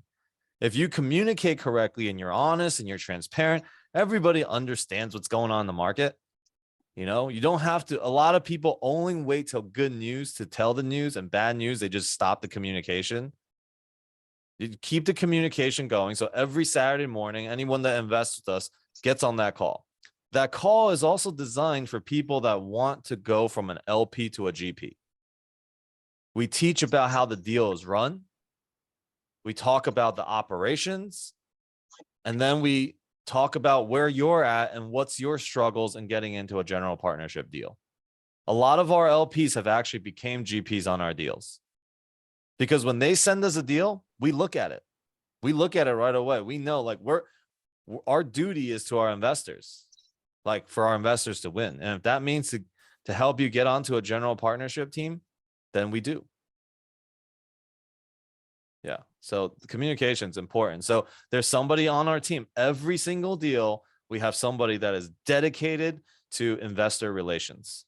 If you communicate correctly and you're honest and you're transparent, everybody understands what's going on in the market. You know, you don't have to. A lot of people only wait till good news to tell the news, and bad news, they just stop the communication. You keep the communication going. So every Saturday morning, anyone that invests with us gets on that call. That call is also designed for people that want to go from an LP to a GP. We teach about how the deal is run. We talk about the operations, and then we talk about where you're at and what's your struggles in getting into a general partnership deal. A lot of our LPs have actually became GPs on our deals, because when they send us a deal, we look at it. We look at it right away. We know, like, our duty is to our investors, like for our investors to win. And if that means to help you get onto a general partnership team, then we do. Yeah. So the communication is important. So there's somebody on our team. Every single deal, we have somebody that is dedicated to investor relations.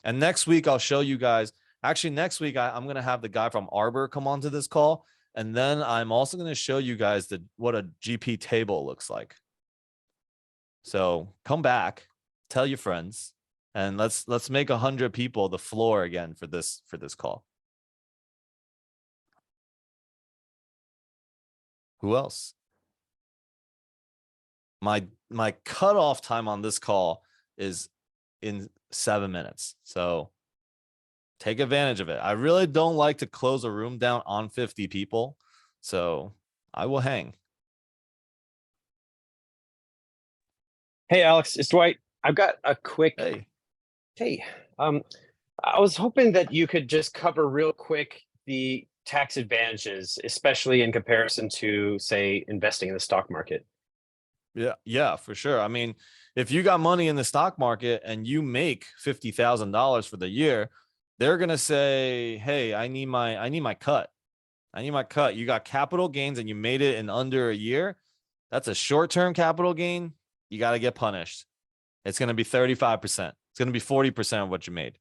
And next week, I'll show you guys. Actually, next week, I'm going to have the guy from Arbor come onto this call. And then I'm also going to show you guys what a GP table looks like. So come back, tell your friends, and let's make 100 people the floor again for this call. Who else? My cutoff time on this call is in 7 minutes. So take advantage of it. I really don't like to close a room down on 50 people. So I will hang. Hey, Alex, it's Dwight. I've got a quick. Hey. Hey, I was hoping that you could just cover real quick the tax advantages, especially in comparison to, say, investing in the stock market. Yeah, for sure. I mean, if you got money in the stock market and you make $50,000 for the year, they're gonna say, "Hey, I need my cut. I need my cut." You got capital gains and you made it in under a year. That's a short-term capital gain. You got to get punished. It's going to be 35%. It's going to be 40% of what you made.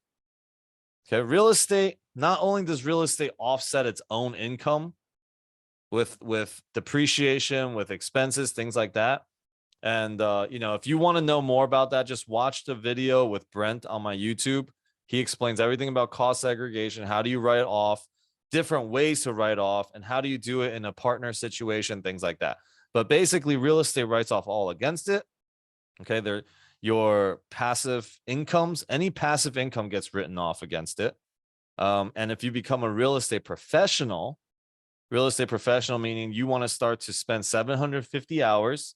Okay. Real estate, not only does real estate offset its own income with depreciation, with expenses, things like that. And, if you want to know more about that, just watch the video with Brent on my YouTube. He explains everything about cost segregation. How do you write it off? Different ways to write off, and how do you do it in a partner situation, things like that. But basically, real estate writes off all against it. Okay, your passive incomes, any passive income gets written off against it. And if you become a real estate professional meaning you want to start to spend 750 hours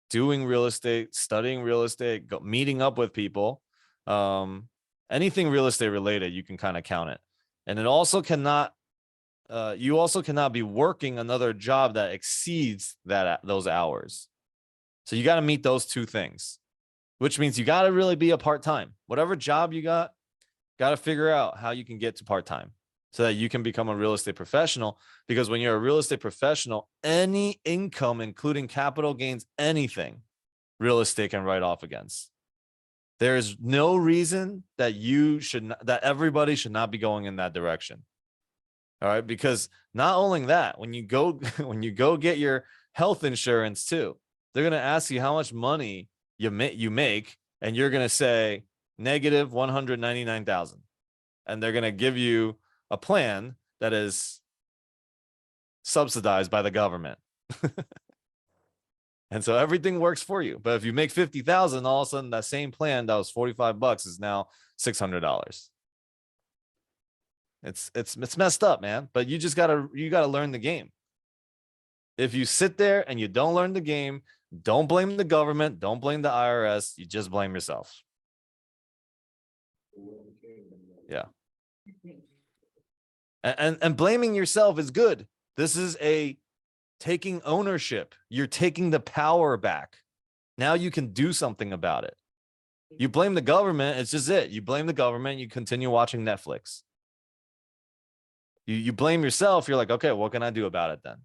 doing real estate, studying real estate, meeting up with people, anything real estate related, you can kind of count it. And it also cannot, you also cannot be working another job that exceeds those hours. So you got to meet those two things, which means you got to really be a part-time. Whatever job you got to figure out how you can get to part-time so that you can become a real estate professional. Because when you're a real estate professional, any income, including capital gains, anything, real estate can write off against. There is no reason that that everybody should not be going in that direction. All right. Because not only that, when you go get your health insurance too, they're going to ask you how much money you make, and you're going to say negative 199,000. And they're going to give you a plan that is subsidized by the government. And so everything works for you. But if you make 50,000, all of a sudden that same plan that was $45 is now $600. It's messed up, man. But you gotta learn the game. If you sit there and you don't learn the game, don't blame the government, don't blame the IRS, you just blame yourself. Yeah. And blaming yourself is good. This is taking ownership. You're taking the power back. Now you can do something about it. You blame the government, it's just it. You blame the government, you continue watching Netflix. You blame yourself, you're like, okay, what can I do about it then?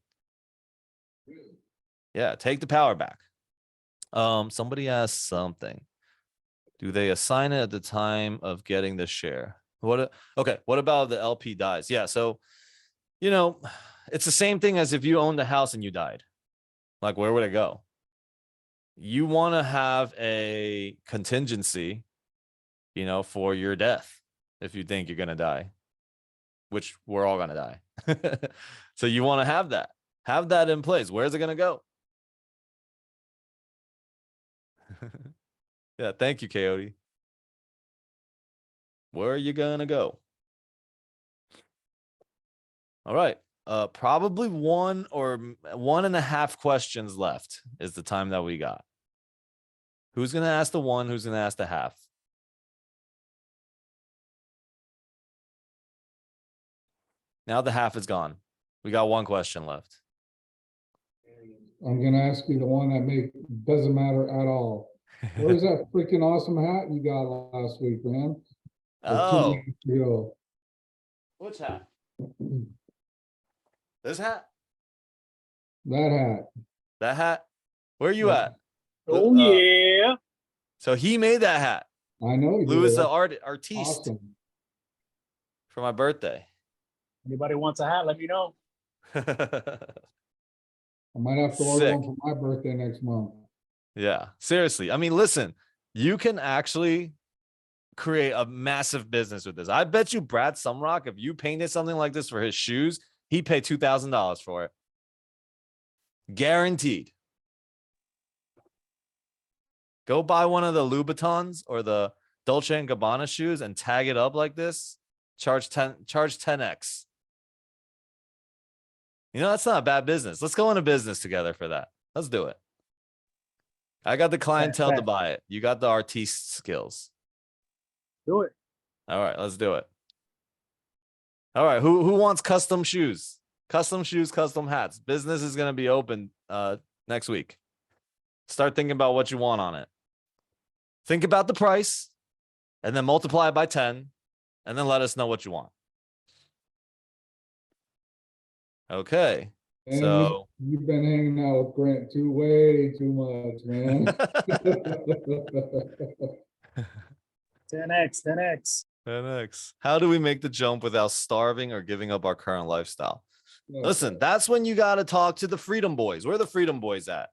Yeah, take the power back. Somebody asked something. Do they assign it at the time of getting the share? Okay, what about the LP dies? Yeah, so, it's the same thing as if you owned a house and you died. Like, where would it go? You want to have a contingency, for your death if you think you're going to die, which we're all going to die. So you want to have that in place. Where's it going to go? Yeah, thank you, Coyote. Where are you going to go? All right. Probably 1 or 1.5 questions left is the time that we got. Who's going to ask the 1? Who's going to ask the half? Now the half is gone. We got 1 question left. I'm gonna ask you the one that doesn't matter at all. Where's that freaking awesome hat you got last week, man? Oh. 2 weeks ago. Which hat? This hat? That hat. Where are you at? Oh, yeah. So he made that hat. I know he Louis did. the artiste. Awesome. For my birthday. Anybody wants a hat, let me know. I might have to order Sick. one for my birthday next month. Yeah, seriously. I mean, listen, you can actually create a massive business with this. I bet you Brad Sumrock, if you painted something like this for his shoes, he'd pay $2,000 for it. Guaranteed. Go buy one of the Louboutins or the Dolce and Gabbana shoes and tag it up like this. Charge 10x. You know, that's not a bad business. Let's go into business together for that. Let's do it. I got the clientele to buy it. You got the artiste skills. Do it. All right, let's do it. All right, who wants custom shoes? Custom shoes, custom hats. Business is going to be open next week. Start thinking about what you want on it. Think about the price and then multiply it by 10 and then let us know what you want. Okay. And So you've been hanging out with Grant way too much, man. 10x, 10x. 10x. How do we make the jump without starving or giving up our current lifestyle? Yeah. Listen, that's when you got to talk to the Freedom Boys. Where are the Freedom Boys at?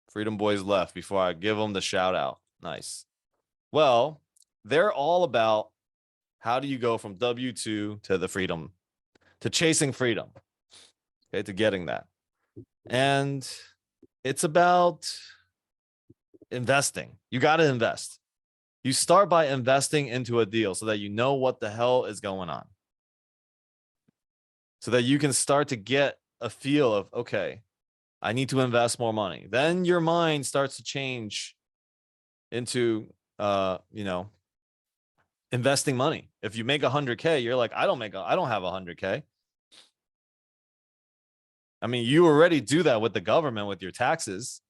Freedom Boys left before I give them the shout out. Nice. Well, they're all about how do you go from W-2 to the freedom, to chasing freedom, okay, to getting that. And it's about investing. You got to invest. You start by investing into a deal so that you know what the hell is going on. So that you can start to get a feel of, okay, I need to invest more money. Then your mind starts to change into, investing money. If you make 100K, you're like, I don't have 100K. I mean, you already do that with the government with your taxes.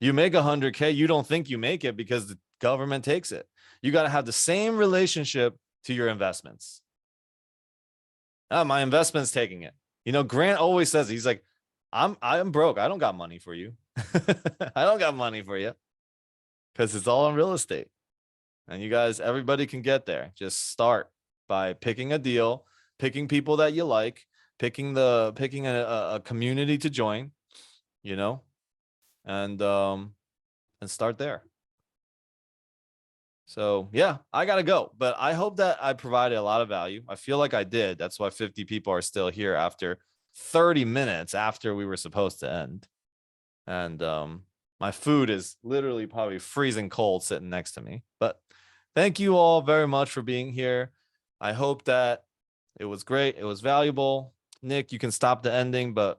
You make 100K, you don't think you make it because the government takes it. You got to have the same relationship to your investments. My investment's taking it. You know, Grant always says, he's like, I'm broke. I don't got money for you. I don't got money for you because it's all on real estate. And you guys, everybody can get there. Just start by picking a deal, picking people that you like, picking a community to join, you know, and start there. So yeah, I gotta go, but I hope that I provided a lot of value. I feel like I did. That's why 50 people are still here after 30 minutes after we were supposed to end. And my food is literally probably freezing cold sitting next to me. But thank you all very much for being here. I hope that it was great. It was valuable. Nick, you can stop the ending, but